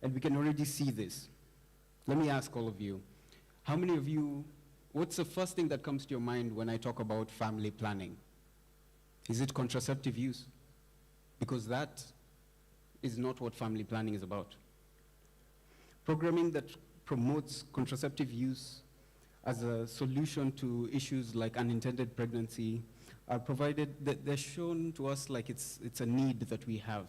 And we can already see this. Let me ask all of you, how many of you, what's the first thing that comes to your mind when I talk about family planning? Is it contraceptive use? Because that is not what family planning is about. Programming that promotes contraceptive use as a solution to issues like unintended pregnancy are provided, that they're shown to us like it's a need that we have.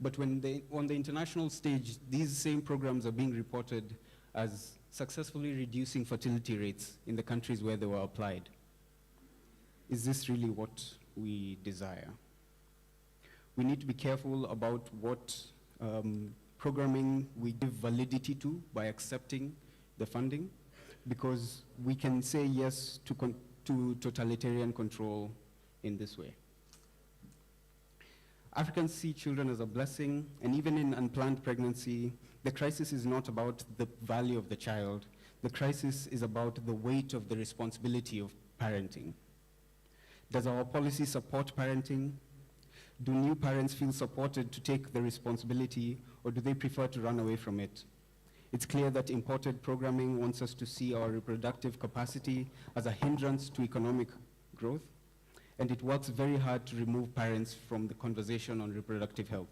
But on the international stage, these same programs are being reported as successfully reducing fertility rates in the countries where they were applied. Is this really what we desire? We need to be careful about what programming we give validity to by accepting the funding, because we can say yes to totalitarian control in this way. Africans see children as a blessing, and even in unplanned pregnancy, the crisis is not about the value of the child. The crisis is about the weight of the responsibility of parenting. Does our policy support parenting? Do new parents feel supported to take the responsibility, or do they prefer to run away from it? It's clear that imported programming wants us to see our reproductive capacity as a hindrance to economic growth, and it works very hard to remove parents from the conversation on reproductive health.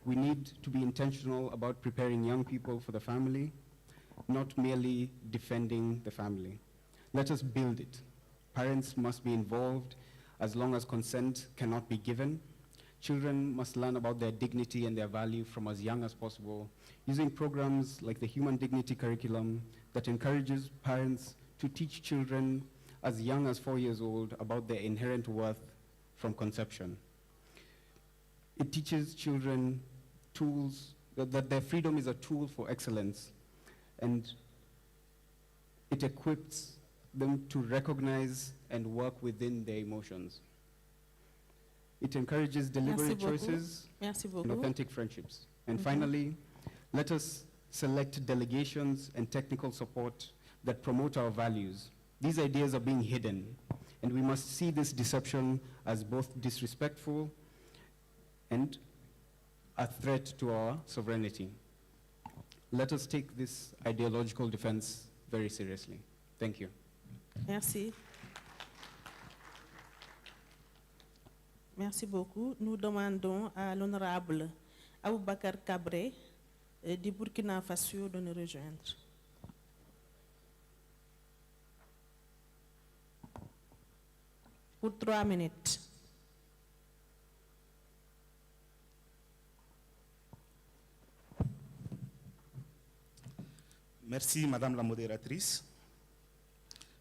We need to be intentional about preparing young people for the family, not merely defending the family. Let us build it. Parents must be involved as long as consent cannot be given. Children must learn about their dignity and their value from as young as possible, using programs like the Human Dignity Curriculum that encourages parents to teach children as young as 4 years old about their inherent worth from conception. It teaches children tools, that their freedom is a tool for excellence, and it equips them to recognize and work within their emotions. It encourages deliberate choices and authentic friendships. And finally, let us select delegations and technical support that promote our values. These ideas are being hidden, and we must see this deception as both disrespectful and a threat to our sovereignty. Let us take this ideological defense very seriously. Thank you. Merci. Merci beaucoup. Nous demandons à l'honorable Aboubakar Kabré du Burkina Faso de nous rejoindre. Pour 3 minutes. Merci, Madame la modératrice.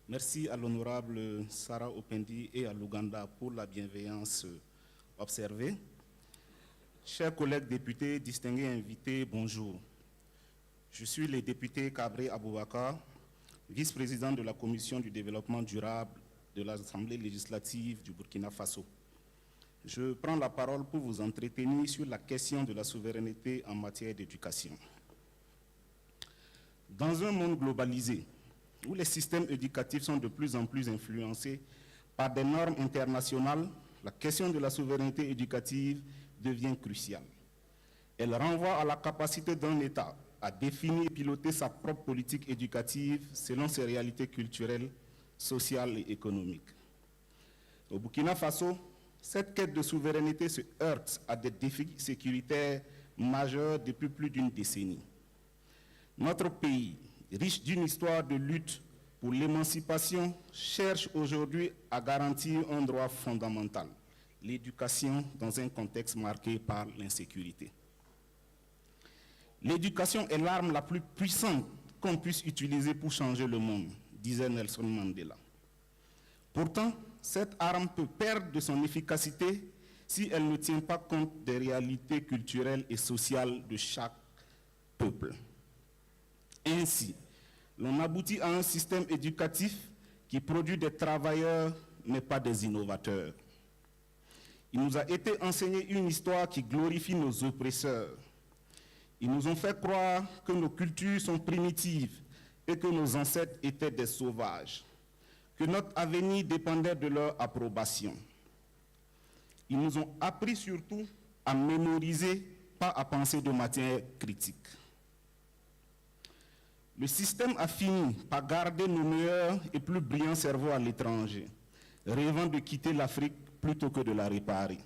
Merci à l'honorable Sarah Opendi et à l'Ouganda pour la bienveillance observée. Chers collègues députés, distingués invités, bonjour. Je suis le député Kabré Aboubakar, vice-président de la Commission du développement durable de l'Assemblée législative du Burkina Faso. Je prends la parole pour vous entretenir sur la question de la souveraineté en matière d'éducation. Dans un monde globalisé, où les systèmes éducatifs sont de plus en plus influencés par des normes internationales, la question de la souveraineté éducative devient cruciale. Elle renvoie à la capacité d'un État à définir et piloter sa propre politique éducative selon ses réalités culturelles, sociales et économiques. Au Burkina Faso, cette quête de souveraineté se heurte à des défis sécuritaires majeurs depuis plus d'une décennie. Notre pays, riche d'une histoire de lutte pour l'émancipation, cherche aujourd'hui à garantir un droit fondamental, l'éducation dans un contexte marqué par l'insécurité. L'éducation est l'arme la plus puissante qu'on puisse utiliser pour changer le monde, disait Nelson Mandela. Pourtant, cette arme peut perdre de son efficacité si elle ne tient pas compte des réalités culturelles et sociales de chaque peuple. Ainsi, l'on aboutit à un système éducatif qui produit des travailleurs, mais pas des innovateurs. Il nous a été enseigné une histoire qui glorifie nos oppresseurs. Ils nous ont fait croire que nos cultures sont primitives et que nos ancêtres étaient des sauvages, que notre avenir dépendait de leur approbation. Ils nous ont appris surtout à mémoriser, pas à penser de manière critique. Le système a fini par garder nos meilleurs et plus brillants cerveaux à l'étranger, rêvant de quitter l'Afrique plutôt que de la réparer.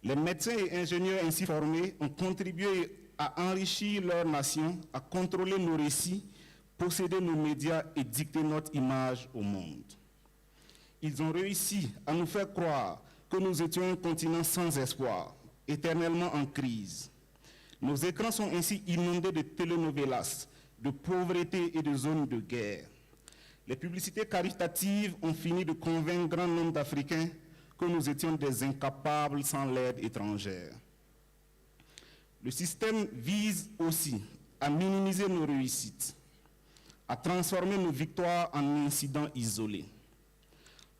Les médecins et ingénieurs ainsi formés ont contribué à enrichir leur nation, à contrôler nos récits, posséder nos médias et dicter notre image au monde. Ils ont réussi à nous faire croire que que nous étions un continent sans espoir, éternellement en crise. Nos écrans sont ainsi inondés de telenovelas, de pauvreté et de zones de guerre. Les publicités caritatives ont fini de convaincre un grand nombre d'Africains que nous étions des incapables sans l'aide étrangère. Le système vise aussi à minimiser nos réussites, à transformer nos victoires en incidents isolés.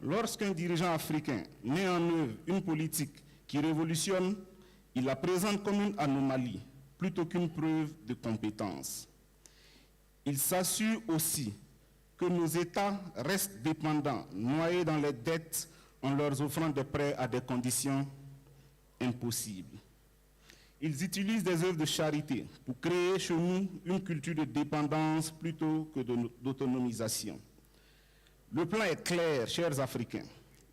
Lorsqu'un dirigeant africain met en œuvre une politique qui révolutionne, il la présente comme une anomalie, plutôt qu'une preuve de compétence. Il s'assure aussi que nos États restent dépendants, noyés dans les dettes, en leur offrant des prêts à des conditions impossibles. Ils utilisent des œuvres de charité pour créer chez nous une culture de dépendance plutôt que d'autonomisation. Le plan est clair, chers Africains.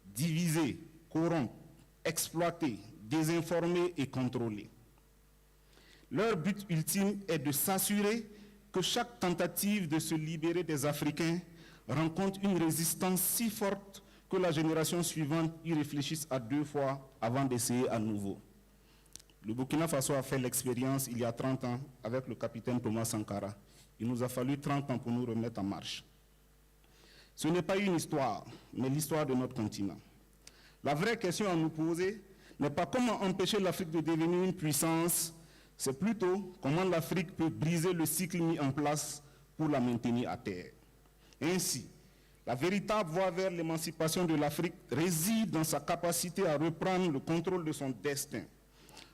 Diviser, corrompre, exploiter, désinformer et contrôler. Leur but ultime est de s'assurer que chaque tentative de se libérer des Africains rencontre une résistance si forte que la génération suivante y réfléchisse à 2 fois avant d'essayer à nouveau. Le Burkina Faso a fait l'expérience il y a 30 ans avec le capitaine Thomas Sankara. Il nous a fallu 30 ans pour nous remettre en marche. Ce n'est pas une histoire, mais l'histoire de notre continent. La vraie question à nous poser n'est pas comment empêcher l'Afrique de devenir une puissance, c'est plutôt comment l'Afrique peut briser le cycle mis en place pour la maintenir à terre. Ainsi, la véritable voie vers l'émancipation de l'Afrique réside dans sa capacité à reprendre le contrôle de son destin,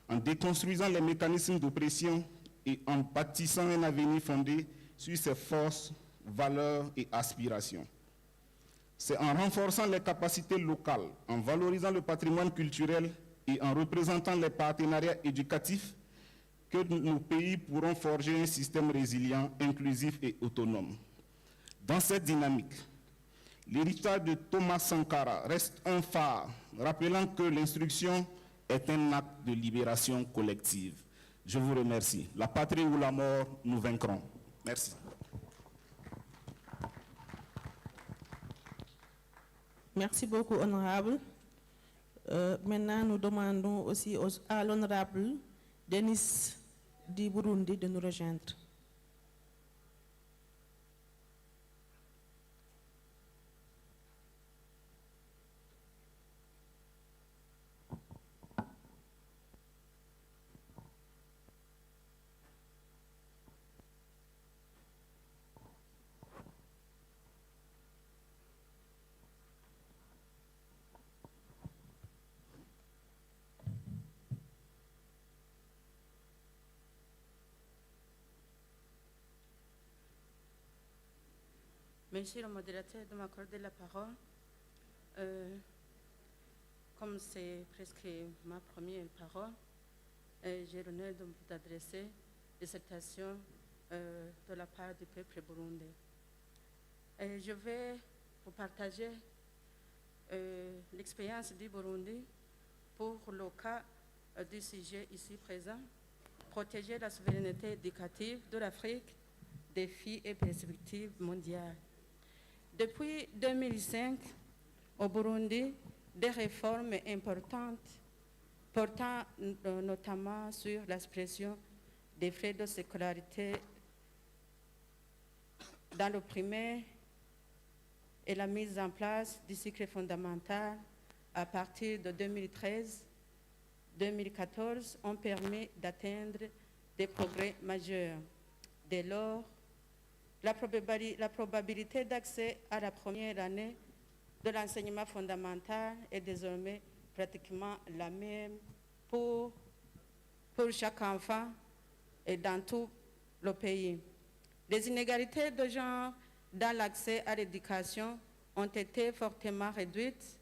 en déconstruisant les mécanismes d'oppression et en bâtissant un avenir fondé sur ses forces, valeurs et aspirations. C'est en renforçant les capacités locales, en valorisant le patrimoine culturel et en représentant les partenariats éducatifs que nos pays pourront forger un système résilient, inclusif et autonome. Dans cette dynamique, l'héritage de Thomas Sankara reste un phare, rappelant que l'instruction est un acte de libération collective. Je vous remercie. La patrie ou la mort, nous vaincrons. Merci. Merci beaucoup, honorable. Maintenant, nous demandons aussi à l'honorable Denis du Burundi de nous rejoindre. Monsieur le modérateur de m'accorder la parole. Comme c'est presque ma première parole, j'ai l'honneur de vous adresser des salutations de la part du peuple burundais. Je vais vous partager l'expérience du Burundi pour le cas du sujet ici présent, protéger la souveraineté éducative de l'Afrique, défis et perspectives mondiales. Depuis 2005, au Burundi, des réformes importantes portant notamment sur l'expression des frais de scolarité dans le primaire et la mise en place du cycle fondamental à partir de 2013-2014 ont permis d'atteindre des progrès majeurs. Dès lors, la probabilité d'accès à la première année de l'enseignement fondamental est désormais pratiquement la même pour chaque enfant et dans tout le pays. Les inégalités de genre dans l'accès à l'éducation ont été fortement réduites.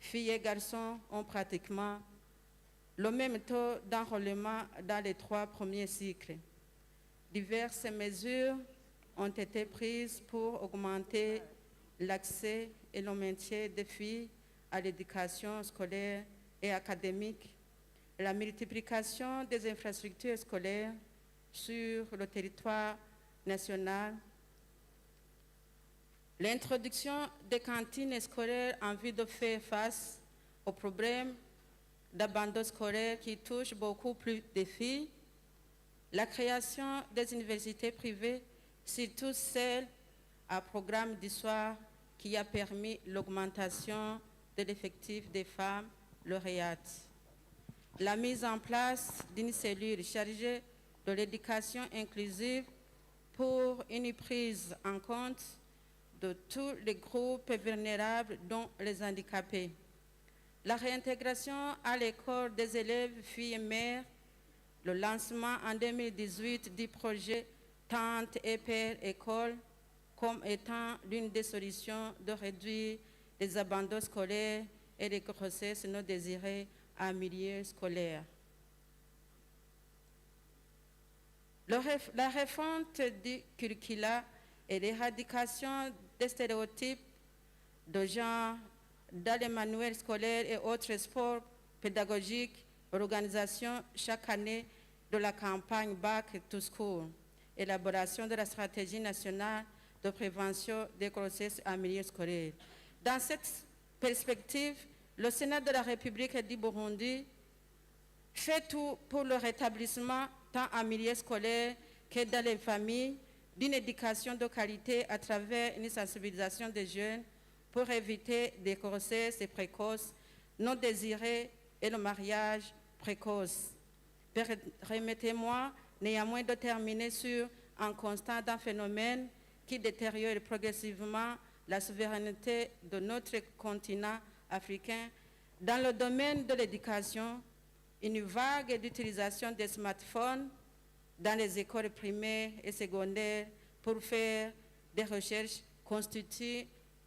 Filles et garçons ont pratiquement le même taux d'enrôlement dans les 3 premiers cycles. Diverses mesures ont été prises pour augmenter l'accès et le maintien des filles à l'éducation scolaire et académique, la multiplication des infrastructures scolaires sur le territoire national, l'introduction des cantines scolaires en vue de faire face au problème d'abandon scolaire qui touche beaucoup plus de filles, la création des universités privées, surtout celles à programme d'histoire qui a permis l'augmentation de l'effectif des femmes lauréates. La mise en place d'une cellule chargée de l'éducation inclusive pour une prise en compte de tous les groupes vulnérables, dont les handicapés. La réintégration à l'école des élèves filles et mères, le lancement en 2018 du projet Tante et Père École comme étant l'une des solutions de réduire les abandons scolaires et les grossesses non désirées en milieu scolaire. La refonte du curricula et l'éradication des stéréotypes de genre dans les manuels scolaires et autres sports pédagogiques, l'organisation chaque année de la campagne Back to School, élaboration de la stratégie nationale de prévention des grossesses en milieu scolaire. Dans cette perspective, le Sénat de la République du Burundi fait tout pour le rétablissement tant en milieu scolaire que dans les familles d'une éducation de qualité à travers une sensibilisation des jeunes pour éviter des grossesses précoces non désirées et le mariage précoce. Permettez-moi néanmoins de terminer sur un constat d'un phénomène qui détériore progressivement la souveraineté de notre continent africain. Dans le domaine de l'éducation, une vague d'utilisation des smartphones dans les écoles primaires et secondaires pour faire des recherches constitue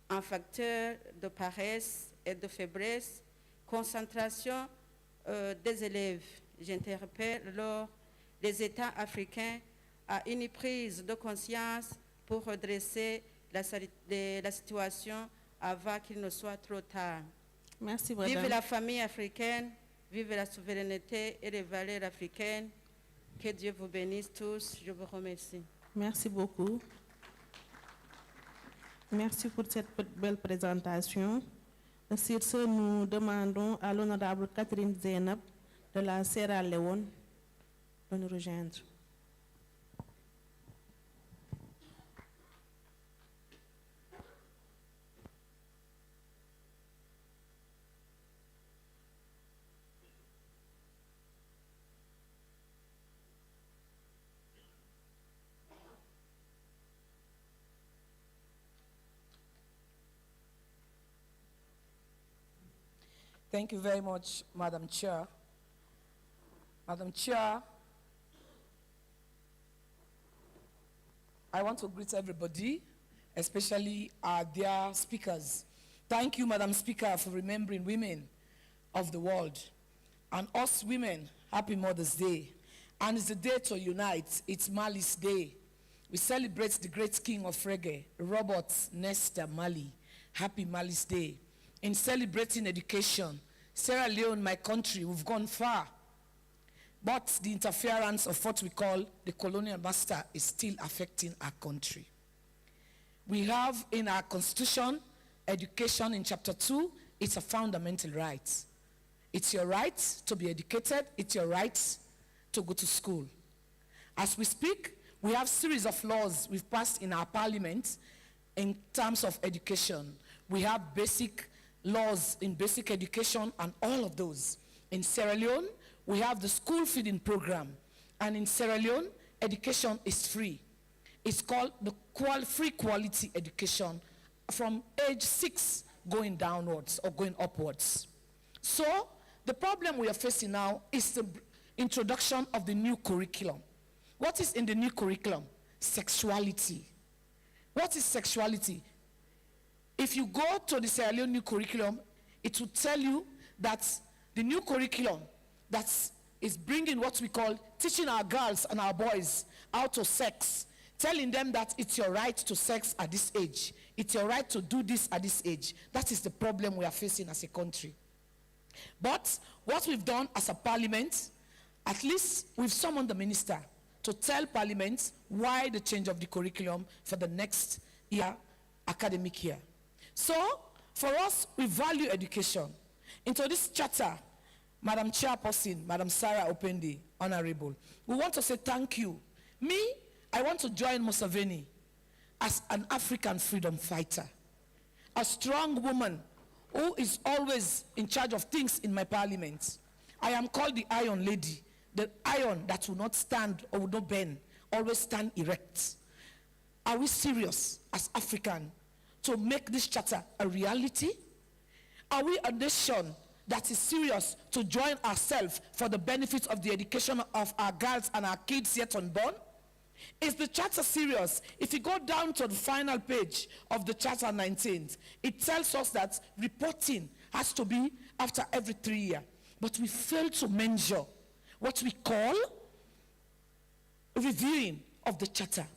un facteur de paresse et de faiblesse, concentration des élèves. J'interpelle alors les États africains à une prise de conscience pour redresser la situation avant qu'il ne soit trop tard. Merci, madame. Vive la famille africaine, vive la souveraineté et les valeurs africaines. Que Dieu vous bénisse tous. Je vous remercie. Merci beaucoup. Merci pour cette belle présentation. Sur ce, nous demandons à l'honorable Catherine Zeynab de la Sierra Leone de nous rejoindre. Thank you very much, Madam Chair. Madam Chair, I want to greet everybody, especially our dear speakers. Thank you, Madam Speaker, for remembering women of the world. And us women, happy Mother's Day. And it's a day to unite. It's Mali's Day. We celebrate the great king of reggae, Robert Nesta Mali. Happy Mali's Day. In celebrating education, Sierra Leone, my country, we've gone far. But the interference of what we call the colonial master is still affecting our country. We have in our constitution, education in chapter 2, it's a fundamental right. It's your right to be educated, it's your right to go to school. As we speak, we have a series of laws we've passed in our parliament in terms of education. We have basic laws in basic education and all of those. In Sierra Leone, we have the school feeding program. And in Sierra Leone, education is free. It's called the free quality education from age 6 going downwards or going upwards. So the problem we are facing now is the introduction of the new curriculum. What is in the new curriculum? Sexuality. What is sexuality? If you go to the Sierra Leone new curriculum, it will tell you that the new curriculum that is bringing what we call teaching our girls and our boys how to sex, telling them that it's your right to sex at this age. It's your right to do this at this age. That is the problem we are facing as a country. But what we've done as a parliament, at least we've summoned the minister to tell parliament why the change of the curriculum for the next year, academic year. So, for us, we value education. into this charter, Madam Chairperson, Madam Sarah Opendi, Honorable, we want to say thank you. Me, I want to join Museveni as an African freedom fighter, a strong woman who is always in charge of things in my parliament. I am called the Iron Lady, the iron that will not stand or will not bend, always stand erect. Are we serious as African to make this charter a reality? Are we a nation that is serious to join ourselves for the benefit of the education of our girls and our kids yet unborn? Is the charter serious? If you go down to the final page of the charter 19th, it tells us that reporting has to be after every 3 years. But we fail to measure what we call reviewing of the charter.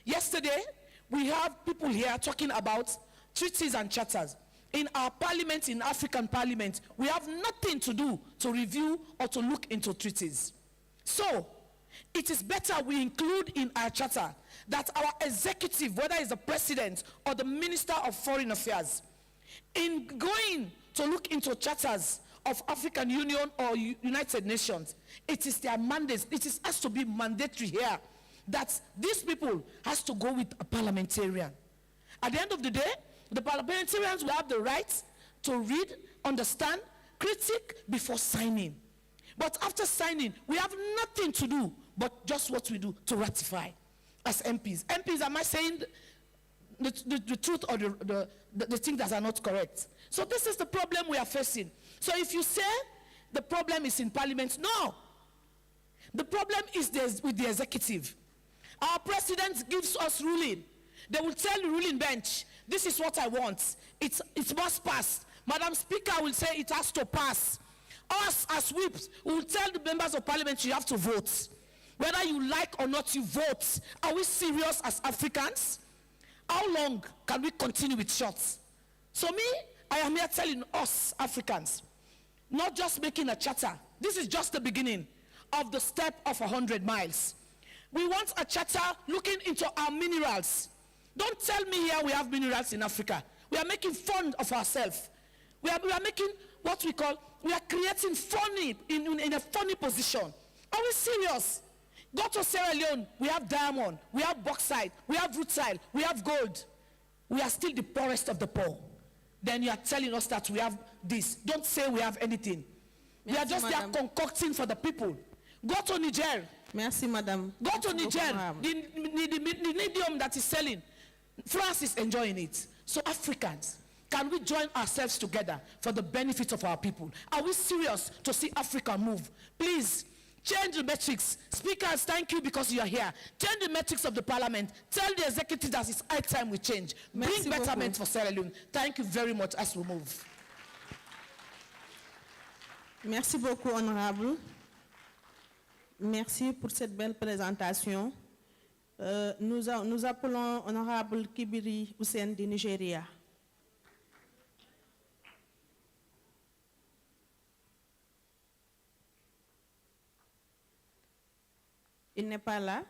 Yesterday, we have people here talking about treaties and charters. In our parliament, in African parliament, we have nothing to do to review or to look into treaties. So, it is better we include in our charter that our executive, whether it's the president or the minister of foreign affairs, in going to look into charters of African Union or United Nations, it is their mandate, has to be mandatory here that these people has to go with a parliamentarian. At the end of the day, the parliamentarians will have the right to read, understand, critique before signing. But after signing, we have nothing to do but just what we do to ratify as MPs. MPs, am I saying the truth or the things that are not correct? So this is the problem we are facing. So if you say the problem is in parliament, no. The problem is with the executive. Our president gives us ruling. They will tell the ruling bench, this is what I want. It must pass. Madam Speaker will say it has to pass. Us as whips will tell the members of parliament you have to vote. Whether you like or not, you vote. Are we serious as Africans? How long can we continue with shots? So me, I am here telling us Africans, not just making a charter. This is just the beginning of the step of 100 miles. We want a charter looking into our minerals. Don't tell me here we have minerals in Africa. We are making fun of ourselves. We are making what we call, we are creating funny, in a funny position. Are we serious? Go to Sierra Leone, we have diamond, we have bauxite, we have rutile, we have gold. We are still the poorest of the poor. Then you are telling us that we have this. Don't say we have anything. Merci, we are just there concocting for the people. Go to Niger. Merci, madam. Go to Niger. The medium that is selling, France is enjoying it. So Africans, can we join ourselves together for the benefit of our people? Are we serious to see Africa move? Please, change the metrics. Speakers, thank you because you are here. Change the metrics of the parliament. Tell the executive that it's high time we change. Bring betterment for Sierra Leone. Thank you very much as we move. Merci beaucoup, honorable. Merci pour cette belle présentation. Nous appelons honorable Kibiri Hussein du Nigeria. Il n'est pas là.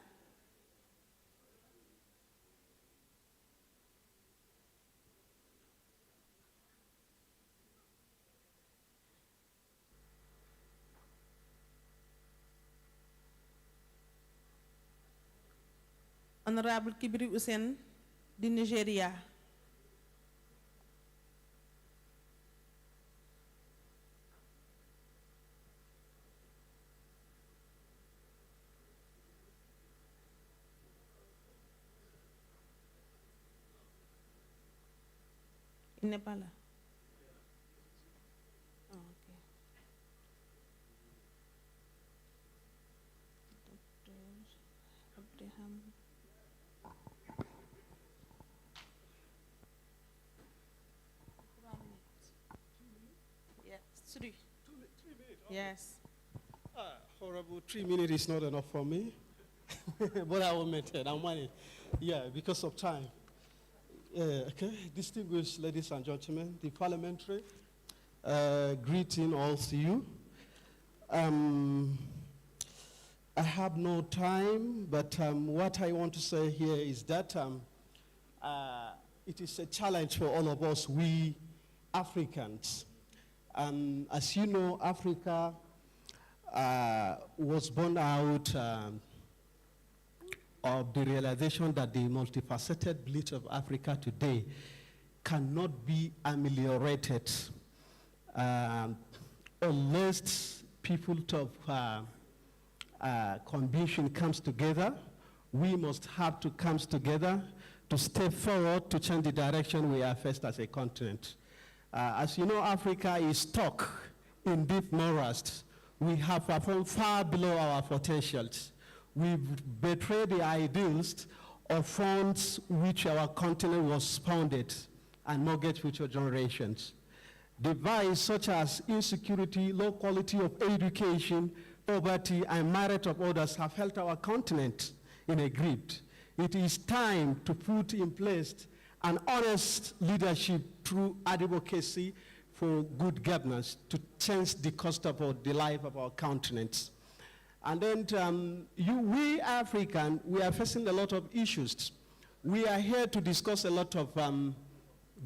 Honorable Kibiri Hussein du Nigeria. Il n'est pas là. Oh, okay. Dr. Abraham. Yes, 3. 2 minutes? Oh. Yes. Horrible, 3 minutes is not enough for me. But I will maintain. I'm waiting. Yeah, because of time. Okay, distinguished ladies and gentlemen, the parliamentary, greeting all to you. I have no time, but what I want to say here is that it is a challenge for all of us, we Africans. As you know, Africa was born out of the realization that the multifaceted bliss of Africa today cannot be ameliorated unless people of conviction comes together. We must have to come together to step forward to change the direction we are faced as a continent. As you know, Africa is stuck in deep morass. We have performed far below our potentials. We've betrayed the ideals of funds which our continent was founded and mortgage future generations. Divides such as insecurity, low quality of education, poverty, and myriad of others have held our continent in a grip. It is time to put in place an honest leadership through advocacy for good governance to change the cost of the life of our continent. And then we African, we are facing a lot of issues. We are here to discuss a lot of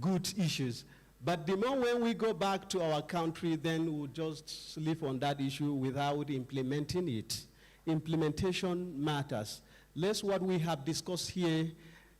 good issues. But the more when we go back to our country, then we'll just live on that issue without implementing it. Implementation matters. Less what we have discussed here,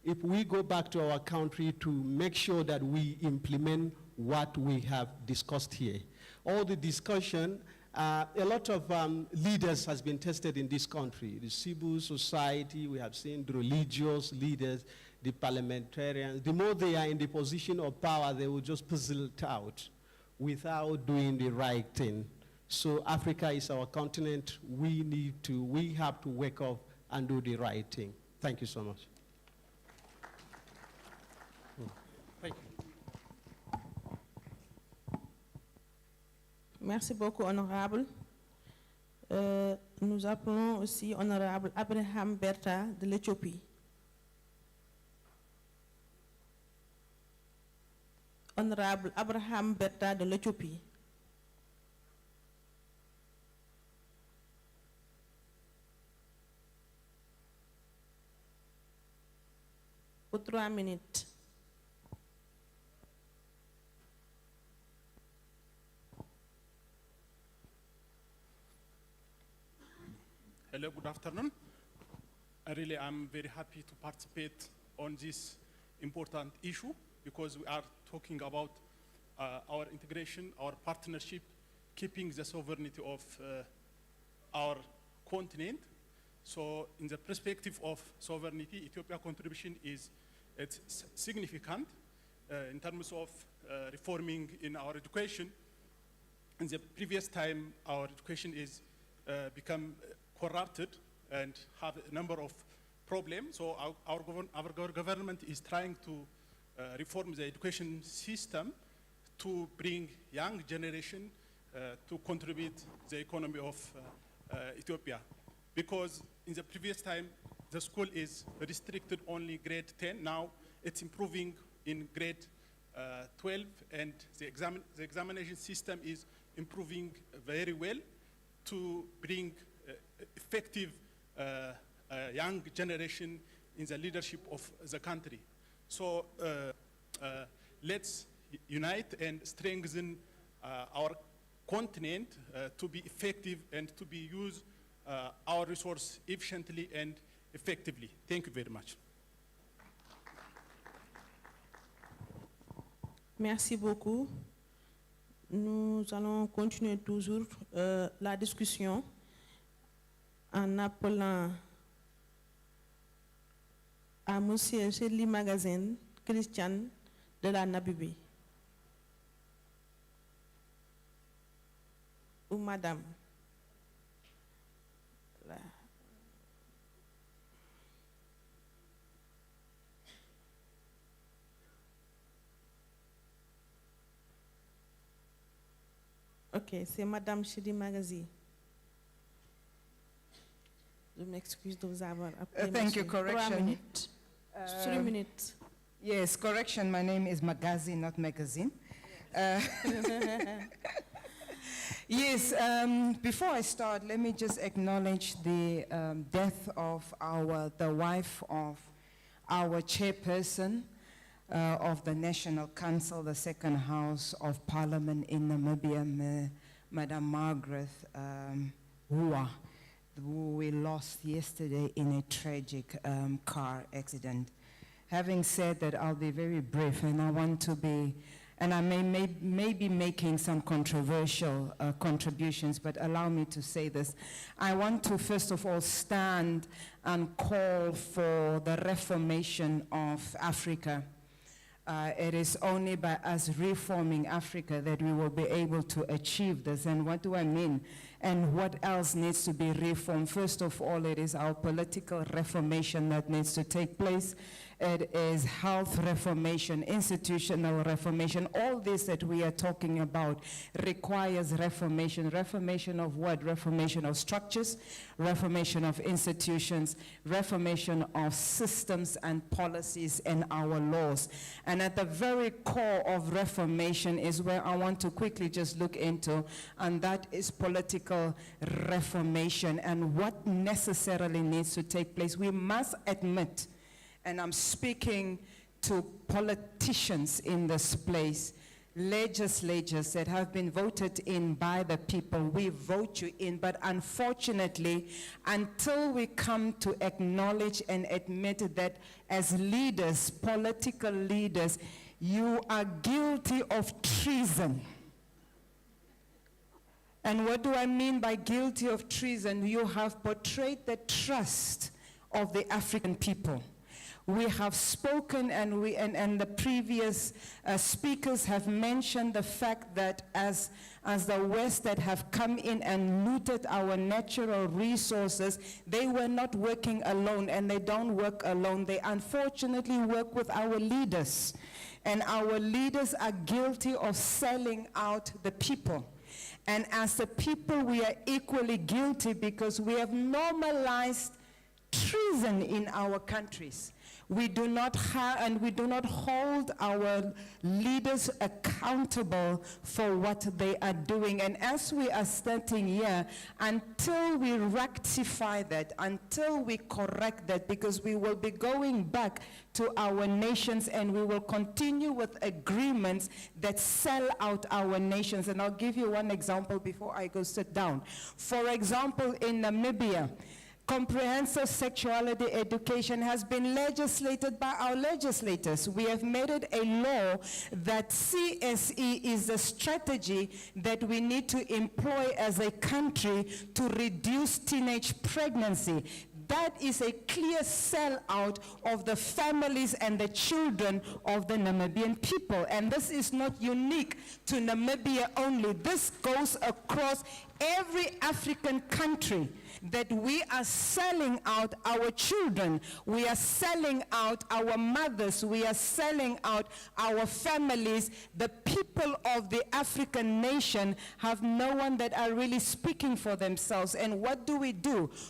if we go back to our country to make sure that we implement what we have discussed here. All the discussion, a lot of leaders has been tested in this country. The civil society, we have seen the religious leaders, the parliamentarians. The more they are in the position of power, they will just puzzle it out without doing the right thing. So Africa is our continent. We have to wake up and do the right thing. Thank you so much. Thank you. Merci beaucoup, honorable. Nous appelons aussi honorable Abraham Berta de l'Éthiopie. Honorable Abraham Berta de l'Éthiopie. Pour 3 minutes. Hello, good afternoon. I'm very happy to participate on this important issue because we are talking about our integration, our partnership, keeping the sovereignty of our continent. So in the perspective of sovereignty, Ethiopia's contribution is significant in terms of reforming in our education. In the previous time, our education is become corrupted and have a number of problems. So our government is trying to reform the education system to bring young generation to contribute the economy of Ethiopia. Because in the previous time, the school is restricted only grade 10. Now it's improving in grade 12, and the examination system is improving very well to bring effective young generation in the leadership of the country. So let's unite and strengthen our continent to be effective and to be used our resource efficiently and effectively. Thank you very much. Merci beaucoup. Nous allons continuer toujours la discussion en appelant à Monsieur Shirley Magazine Christian de la Namibie. Ou Madame. Là. Ok, c'est Madame Shirley Magazine. Je m'excuse de vous avoir appelé. Thank you. Monsieur. 3 Correction. minutes. 3 minutes. Yes, correction. My name is Magazine, not Magazine. Yes, before I start, let me just acknowledge the death of the wife of our chairperson, of the National Council, the second house of Parliament in Namibia, Madam Margaret Hua, who we lost yesterday in a tragic car accident. Having said that, I'll be very brief, and I want to be, and I may be making some controversial contributions, but allow me to say this. I want to first of all stand and call for the reformation of Africa. It is only by us reforming Africa that we will be able to achieve this. And what do I mean? And what else needs to be reformed? First of all, it is our political reformation that needs to take place. It is health reformation, institutional reformation. All this that we are talking about requires reformation. Reformation of what? Reformation of structures, reformation of institutions, reformation of systems and policies and our laws. And at the very core of reformation is where I want to quickly just look into, and that is political reformation and what necessarily needs to take place. We must admit, and I'm speaking to politicians in this place, legislators that have been voted in by the people, we vote you in, but unfortunately, until we come to acknowledge and admit that as leaders, political leaders, you are guilty of treason. And what do I mean by guilty of treason? You have betrayed the trust of the African people. We have spoken, and the previous speakers have mentioned the fact that as the West that have come in and looted our natural resources, they were not working alone, and they don't work alone. They unfortunately work with our leaders, and our leaders are guilty of selling out the people. And as the people, we are equally guilty because we have normalized treason in our countries. We do not have, and we do not hold our leaders accountable for what they are doing. And as we are standing here, until we rectify that, until we correct that, because we will be going back to our nations and we will continue with agreements that sell out our nations. And I'll give you one example before I go sit down. For example, in Namibia, comprehensive sexuality education has been legislated by our legislators. We have made it a law that CSE is a strategy that we need to employ as a country to reduce teenage pregnancy. That is a clear sellout of the families and the children of the Namibian people. And this is not unique to Namibia only. This goes across every African country, that we are selling out our children, we are selling out our mothers, we are selling out our families. The people of the African nation have no one that are really speaking for themselves. And what do?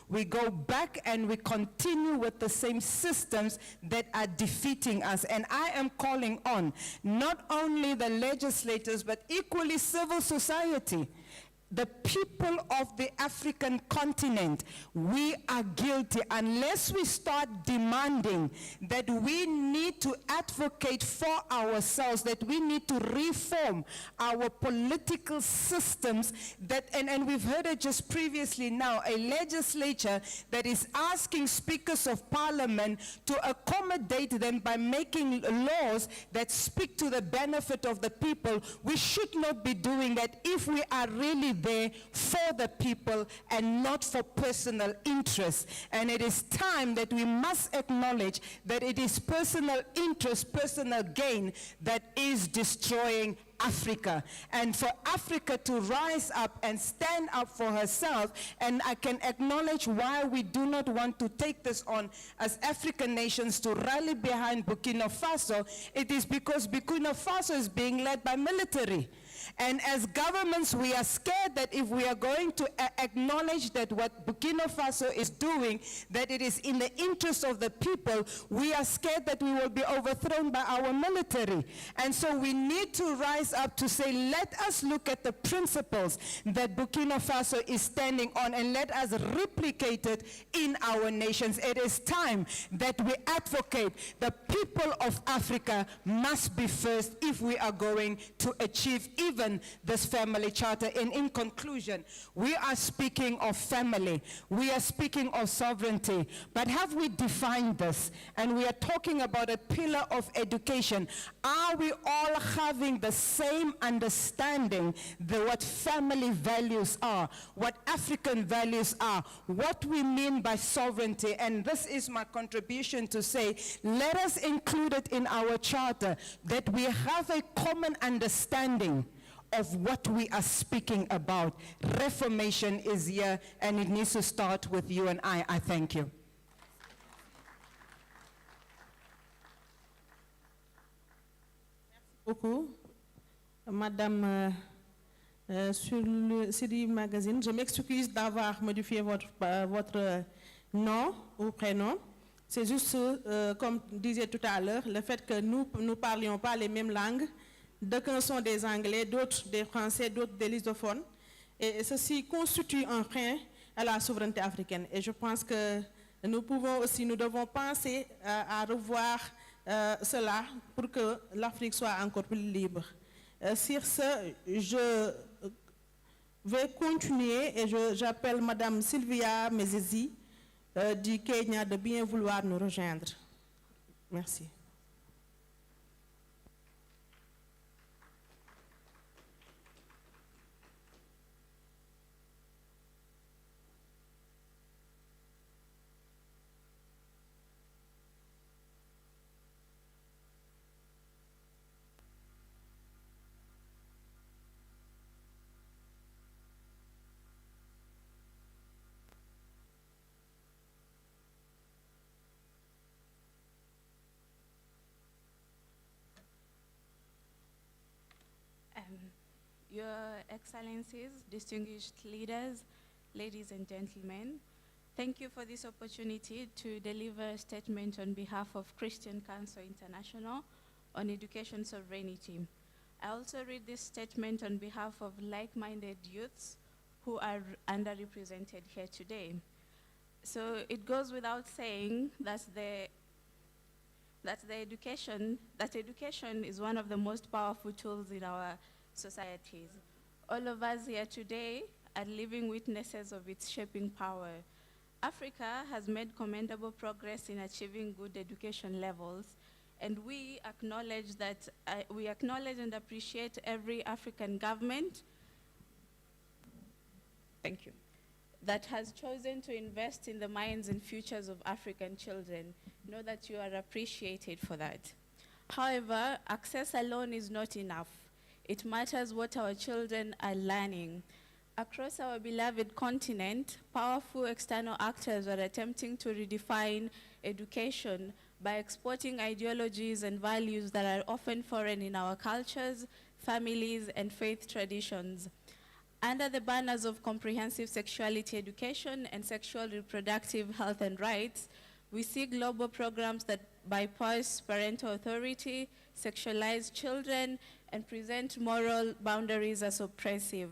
We go back and we continue with the same systems that are defeating us. And I am calling on not only the legislators, but equally civil society. The people of the African continent, we are guilty unless we start demanding that we need to advocate for ourselves, that we need to reform our political systems, that, and we've heard it just previously now, a legislature that is asking speakers of parliament to accommodate them by making laws that speak to the benefit of the people. We should not be doing that if we are really there for the people and not for personal interests. And it is time that we must acknowledge that it is personal interest, personal gain that is destroying Africa. And for Africa to rise up and stand up for herself, and I can acknowledge why we do not want to take this on as African nations to rally behind Burkina Faso. It is because Burkina Faso is being led by military. And as governments, we are scared that if we are going to acknowledge that what Burkina Faso is doing, that it is in the interest of the people, we are scared that we will be overthrown by our military. And so we need to rise up to say, let us look at the principles that Burkina Faso is standing on and let us replicate it in our nations. It is time that we advocate the people of Africa must be first if we are going to achieve even this family charter. And in conclusion, we are speaking of family, we are speaking of sovereignty, but have we defined this? And we are talking about a pillar of education. Are we all having the same understanding that what family values are, what African values are, what we mean by sovereignty? And this is my contribution to say, let us include it in our charter, that we have a common understanding of what we are speaking about. Reformation is here, and it needs to start with you and I. I thank you. Beaucoup. Madame, sur le CD Magazine, je m'excuse d'avoir modifié votre nom ou prénom. C'est juste, comme disait tout à l'heure, le fait que nous ne parlions pas les mêmes langues. D'aucuns sont des Anglais, d'autres des Français, d'autres des lusophones. Et ceci constitue un frein à la souveraineté africaine. Et je pense que nous devons penser à revoir cela pour que l'Afrique soit encore plus libre. Sur ce, je vais continuer et j'appelle Madame Sylvia Mezezi du Kenya de bien vouloir nous rejoindre. Merci. Your Excellencies, distinguished leaders, ladies and gentlemen, thank you for this opportunity to deliver a statement on behalf of Christian Council International on education sovereignty. I also read this statement on behalf of like-minded youths who are underrepresented here today. So it goes without saying that education is one of the most powerful tools in our societies. All of us here today are living witnesses of its shaping power. Africa has made commendable progress in achieving good education levels, and we acknowledge and appreciate every African government that has chosen to invest in the minds and futures of African children. Know that you are appreciated for that. However, access alone is not enough. It matters what our children are learning. Across our beloved continent, powerful external actors are attempting to redefine education by exporting ideologies and values that are often foreign in our cultures, families, and faith traditions. Under the banners of comprehensive sexuality education and sexual reproductive health and rights, we see global programs that bypass parental authority, sexualize children, and present moral boundaries as oppressive.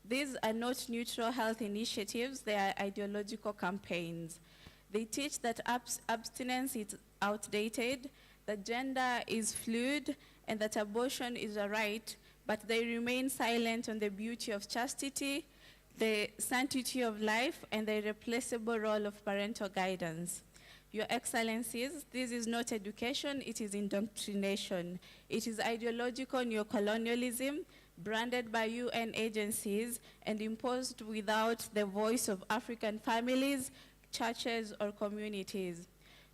These are not neutral health initiatives, they are ideological campaigns. They teach that abstinence is outdated, that gender is fluid, and that abortion is a right, but they remain silent on the beauty of chastity, the sanctity of life, and the irreplaceable role of parental guidance. Your Excellencies, this is not education, it is indoctrination. It is ideological neocolonialism branded by UN agencies and imposed without the voice of African families, churches, or communities.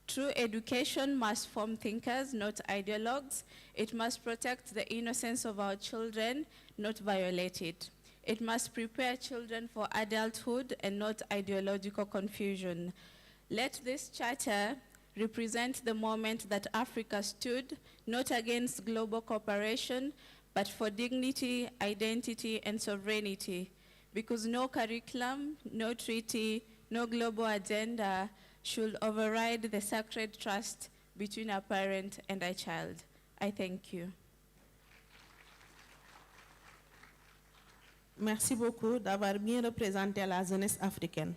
True education must form thinkers, not ideologues. It must protect the innocence of our children, not violate it. It must prepare children for adulthood and not ideological confusion. Let this charter represent the moment that Africa stood, not against global cooperation, but for dignity, identity, and sovereignty, because no curriculum, no treaty, no global agenda should override the sacred trust between a parent and a child. I thank you. Merci beaucoup d'avoir bien représenté la jeunesse africaine.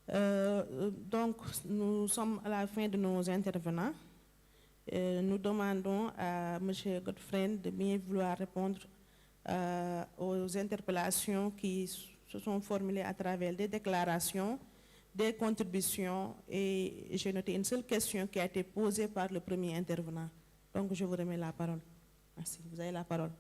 Donc, nous sommes à la fin de nos intervenants. Nous demandons à M. Godfrey de bien vouloir répondre aux interpellations qui se sont formulées à travers des déclarations, des contributions, et j'ai noté une seule question qui a été posée par le premier intervenant. Donc, je vous remets la parole. Merci. Vous avez la parole.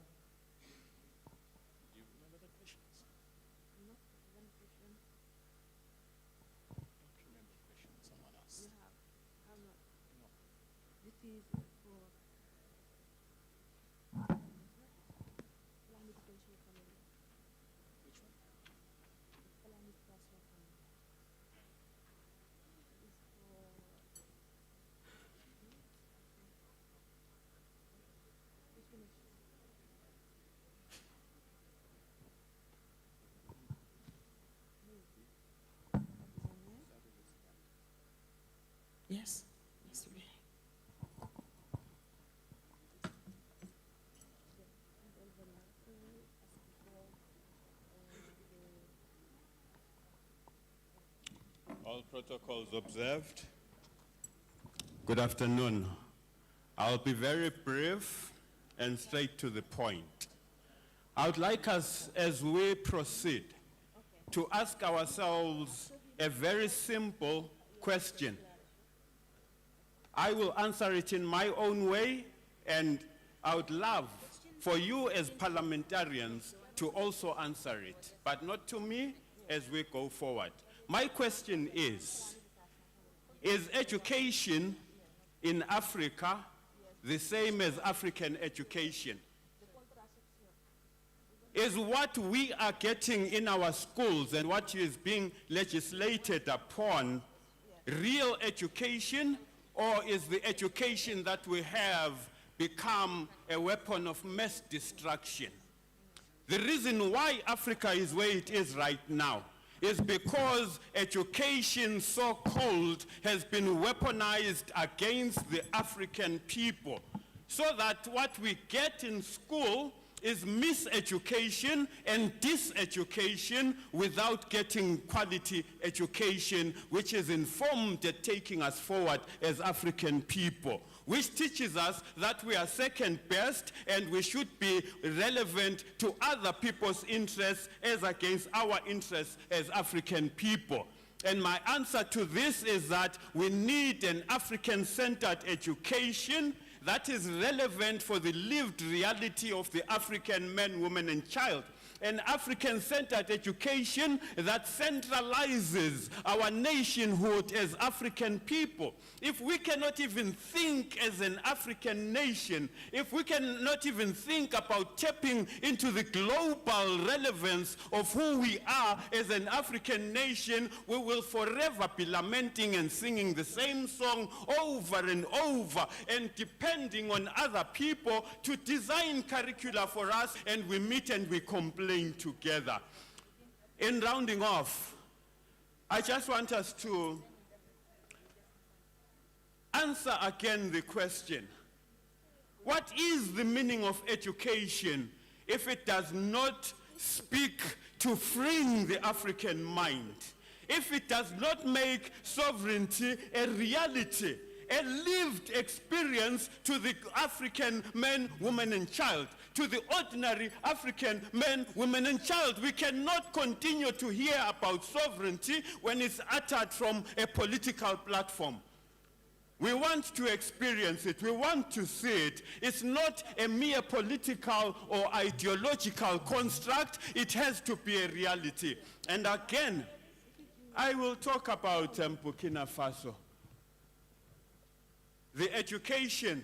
Yes. Yes, we. All protocols observed. Good afternoon. I'll be very brief and straight to the point. I would like us, as we proceed, to ask ourselves a very simple question. I will answer it in my own way, and I would love for you as parliamentarians to also answer it, but not to me as we go forward. My question is education in Africa the same as African education? Is what we are getting in our schools and what is being legislated upon real education, or is the education that we have become a weapon of mass destruction? The reason why Africa is where it is right now is because education, so-called, has been weaponized against the African people, so that what we get in school is miseducation and diseducation without getting quality education, which is informed at taking us forward as African people, which teaches us that we are second best and we should be relevant to other people's interests as against our interests as African people. And my answer to this is that we need an African-centered education that is relevant for the lived reality of the African man, woman, and child. An African-centered education that centralizes our nationhood as African people. If we cannot even think as an African nation, if we cannot even think about tapping into the global relevance of who we are as an African nation, we will forever be lamenting and singing the same song over and over and depending on other people to design curricula for us, and we meet and we complain together. In rounding off, I just want us to answer again the question: what is the meaning of education if it does not speak to freeing the African mind? If it does not make sovereignty a reality, a lived experience to the African man, woman, and child, to the ordinary African man, woman, and child. We cannot continue to hear about sovereignty when it's uttered from a political platform. We want to experience it. We want to see it. It's not a mere political or ideological construct. It has to be a reality. And again, I will talk about Burkina Faso. The education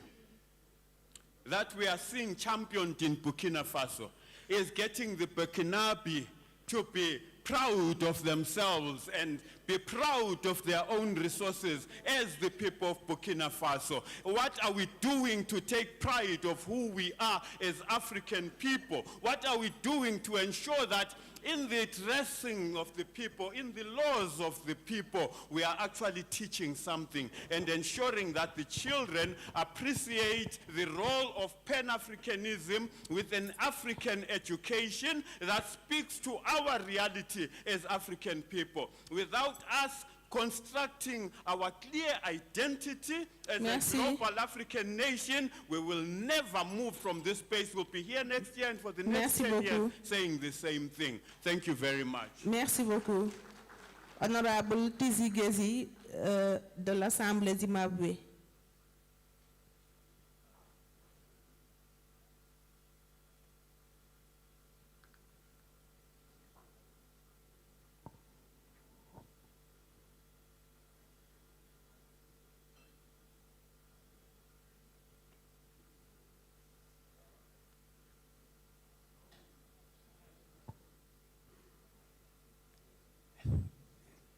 that we are seeing championed in Burkina Faso is getting the Burkinabe to be proud of themselves and be proud of their own resources as the people of Burkina Faso? What are we doing to take pride of who we are as African people? What are we doing to ensure that in the dressing of the people, in the laws of the people, we are actually teaching something and ensuring that the children appreciate the role of Pan-Africanism with an African education that speaks to our reality as African people. Without us constructing our clear identity as a global African nation, we will never move from this space. We'll be here next year and for the next 10 years saying the same thing. Thank you very much. Merci beaucoup. Honorable Tizi Gezi de l'Assemblée Zimbabwe.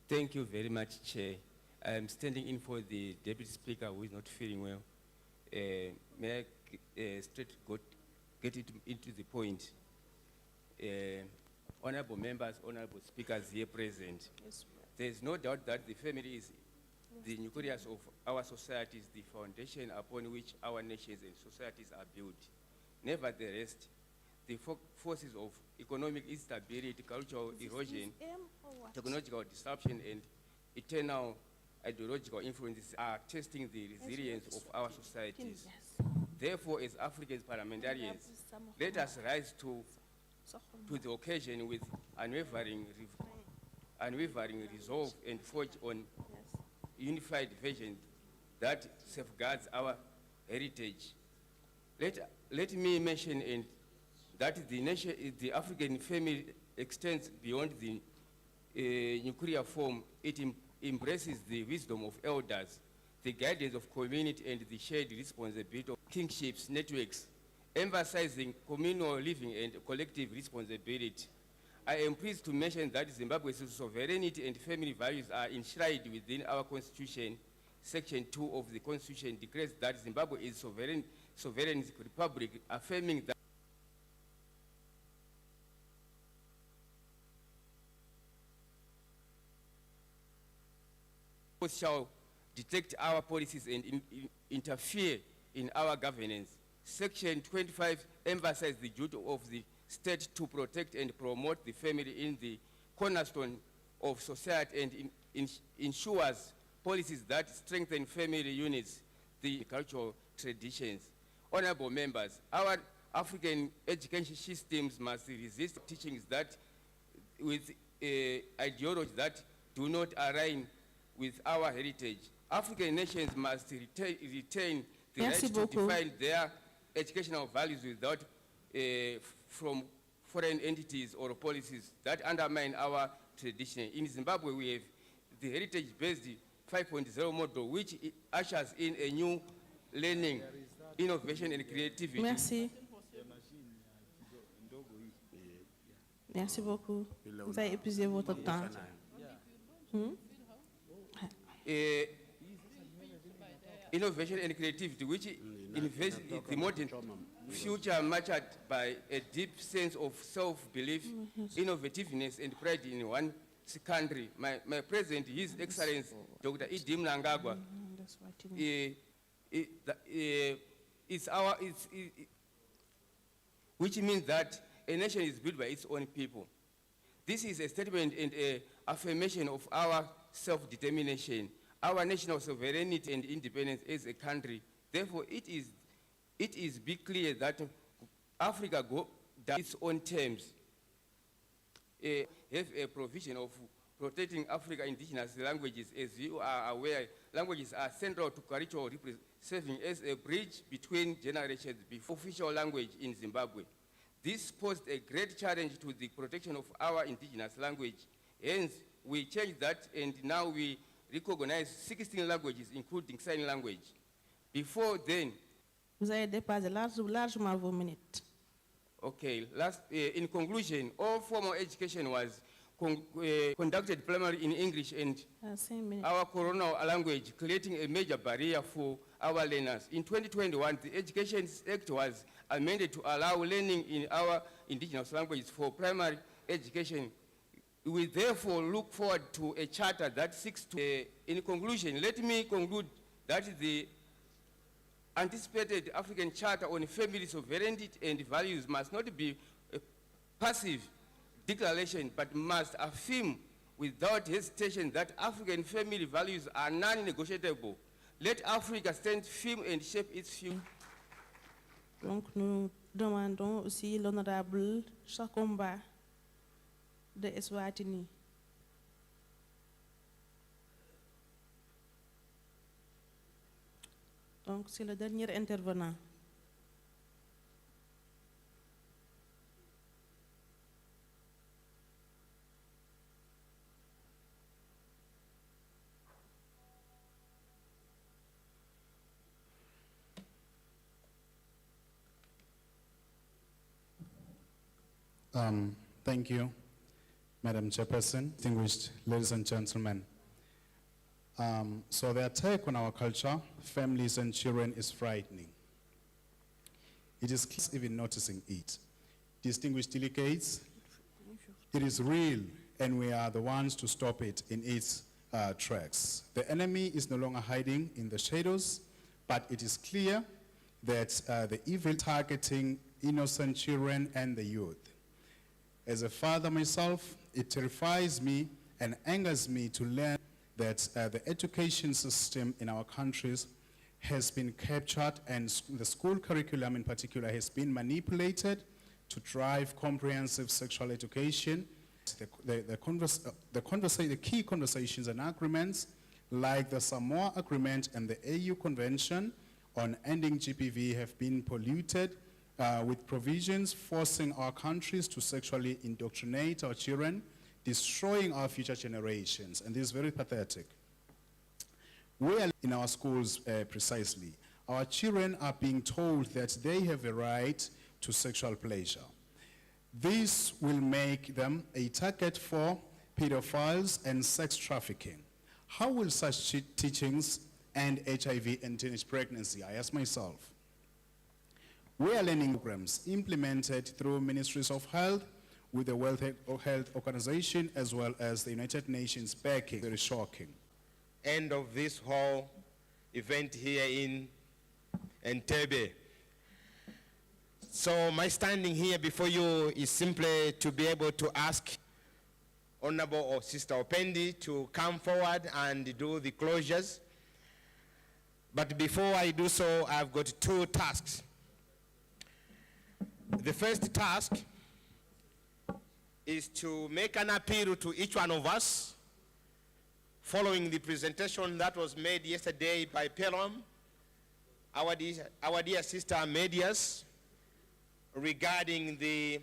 Thank you very much, Chair. I'm standing in for the Deputy Speaker who is not feeling well. May I get into the point? Honorable members, honorable speakers here present, there is no doubt that the family is the nucleus of our societies, the foundation upon which our nations and societies are built. Nevertheless, the forces of economic instability, cultural erosion, technological disruption, and eternal ideological influences are testing the resilience of our societies. Therefore, as African parliamentarians, let us rise to the occasion with unwavering resolve and forge on unified vision that safeguards our heritage. Let me mention that the African family extends beyond the nuclear form. It embraces the wisdom of elders, the guidance of community, and the shared responsibility of kingships networks, emphasizing communal living and collective responsibility. I am pleased to mention that Zimbabwe's sovereignty and family values are enshrined within our constitution. Section 2 of the constitution declares that Zimbabwe is sovereign republic, affirming that shall detect our policies and interfere in our governance. Section 25 emphasizes the duty of the state to protect and promote the family in the cornerstone of society and ensures policies that strengthen family units, the cultural traditions. Honorable members, our African education systems must resist teachings that with ideologies that do not align with our heritage. African nations must retain the right to define their educational values without from foreign entities or policies that undermine our tradition. In Zimbabwe, we have the heritage-based 5.0 model, which ushers in a new learning, innovation, and creativity. Merci. Merci beaucoup. Vous avez épuisé votre temps. Innovation and creativity, which invests the modern future matched by a deep sense of self-belief, innovativeness, and pride in one's country. My President, His Excellency Dr. Idi Mnangagwa, which means that a nation is built by its own people. This is a statement and an affirmation of our self-determination, our national sovereignty and independence as a country. Therefore, it is be clear that Africa does its own terms. Have a provision of protecting African indigenous languages. As you are aware, languages are central to cultural serving as a bridge between generations before official language in Zimbabwe. This posed a great challenge to the protection of our indigenous language. Hence, we changed that, and now we recognize 16 languages, including sign language. Before then, vous avez dépassé largement vos minutes. Okay, in conclusion, all formal education was conducted primarily in English and our colonial language, creating a major barrier for our learners. In 2021, the Education Act was amended to allow learning in our indigenous languages for primary education. We therefore look forward to a charter that seeks to, in conclusion, let me conclude that the anticipated African Charter on Family Sovereignty and Values must not be a passive declaration, but must affirm without hesitation that African family values are non-negotiable. Let Africa stand firm and shape its future. Donc nous demandons aussi l'honorable Chakomba de Eswatini. Donc c'est le dernier intervenant. Thank you, Madam Chairperson, distinguished ladies and gentlemen. So the attack on our culture, families and children is frightening. It is even noticing it. Distinguished delegates, it is real and we are the ones to stop it in its tracks. The enemy is no longer hiding in the shadows, but it is clear that the evil targeting innocent children and the youth. As a father myself, it terrifies me and angers me to learn that the education system in our countries has been captured and the school curriculum in particular has been manipulated to drive comprehensive sexual education. The key conversations and agreements like the Samoa Agreement and the AU Convention on ending GBV have been polluted with provisions forcing our countries to sexually indoctrinate our children, destroying our future generations, and this is very pathetic. We are in our schools precisely. Our children are being told that they have a right to sexual pleasure. This will make them a target for pedophiles and sex trafficking. How will such teachings end HIV and teenage pregnancy? I ask myself. We are learning programs implemented through Ministries of Health with the World Health Organization as well as the United Nations backing. Very shocking. End of this whole event here in Entebbe. So my standing here before you is simply to be able to ask Honorable Sister Opendi to come forward and do the closures. But before I do so, I've got two tasks. The first task is to make an appeal to each one of us following the presentation that was made yesterday by Pelham, our dear sister Medias, regarding the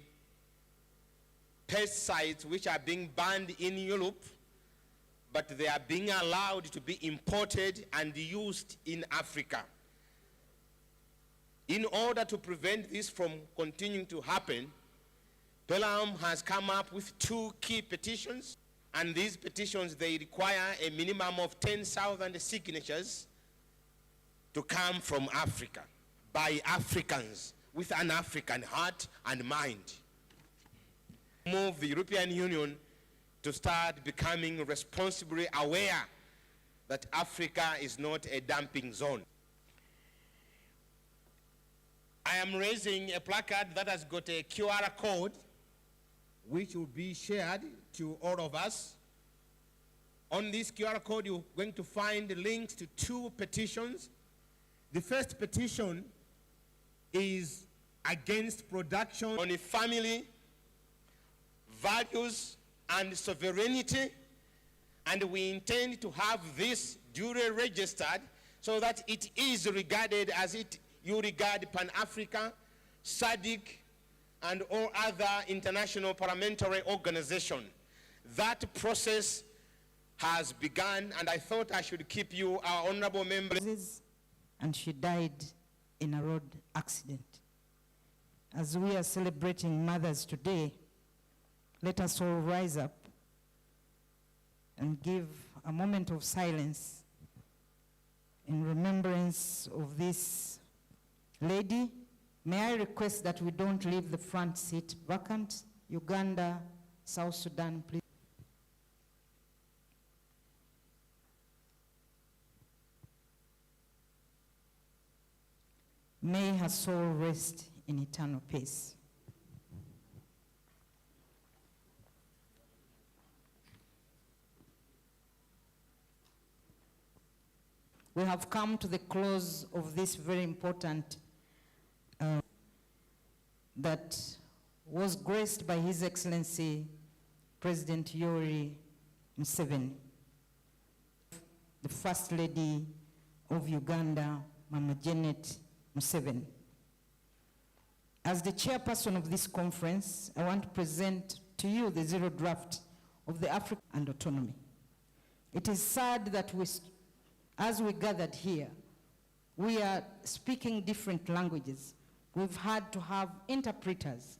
pesticides which are being banned in Europe, but they are being allowed to be imported and used in Africa. In order to prevent this from continuing to happen, Pelham has come up with two key petitions, and these petitions, they require a minimum of 10,000 signatures to come from Africa, by Africans, with an African heart and mind. Move the European Union to start becoming responsibly aware that Africa is not a dumping zone. I am raising a placard that has got a QR code which will be shared to all of us. On this QR code, you're going to find links to two petitions. The first petition is against production on family, values, and sovereignty, and we intend to have this duly registered so that it is regarded as you regard Pan-Africa, SADC, and all other international parliamentary organizations. That process has begun, and I thought I should keep you, our honorable members. And she died in a road accident. As we are celebrating mothers today, let us all rise up and give a moment of silence in remembrance of this lady. May I request that we don't leave the front seat vacant? Uganda, South Sudan, please. May her soul rest in eternal peace. We have come to the close of this very important that was graced by His Excellency President Yoweri Museveni, the First Lady of Uganda, Mama Janet Museveni. As the chairperson of this conference, I want to present to you the zero draft of the Africa and autonomy. It is sad that as we gathered here, we are speaking different languages. We've had to have interpreters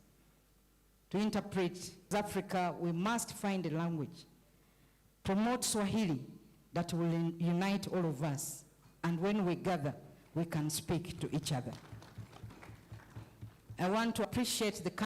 to interpret. Africa, we must find a language. Promote Swahili that will unite all of us. And when we gather, we can speak to each other. I want to appreciate the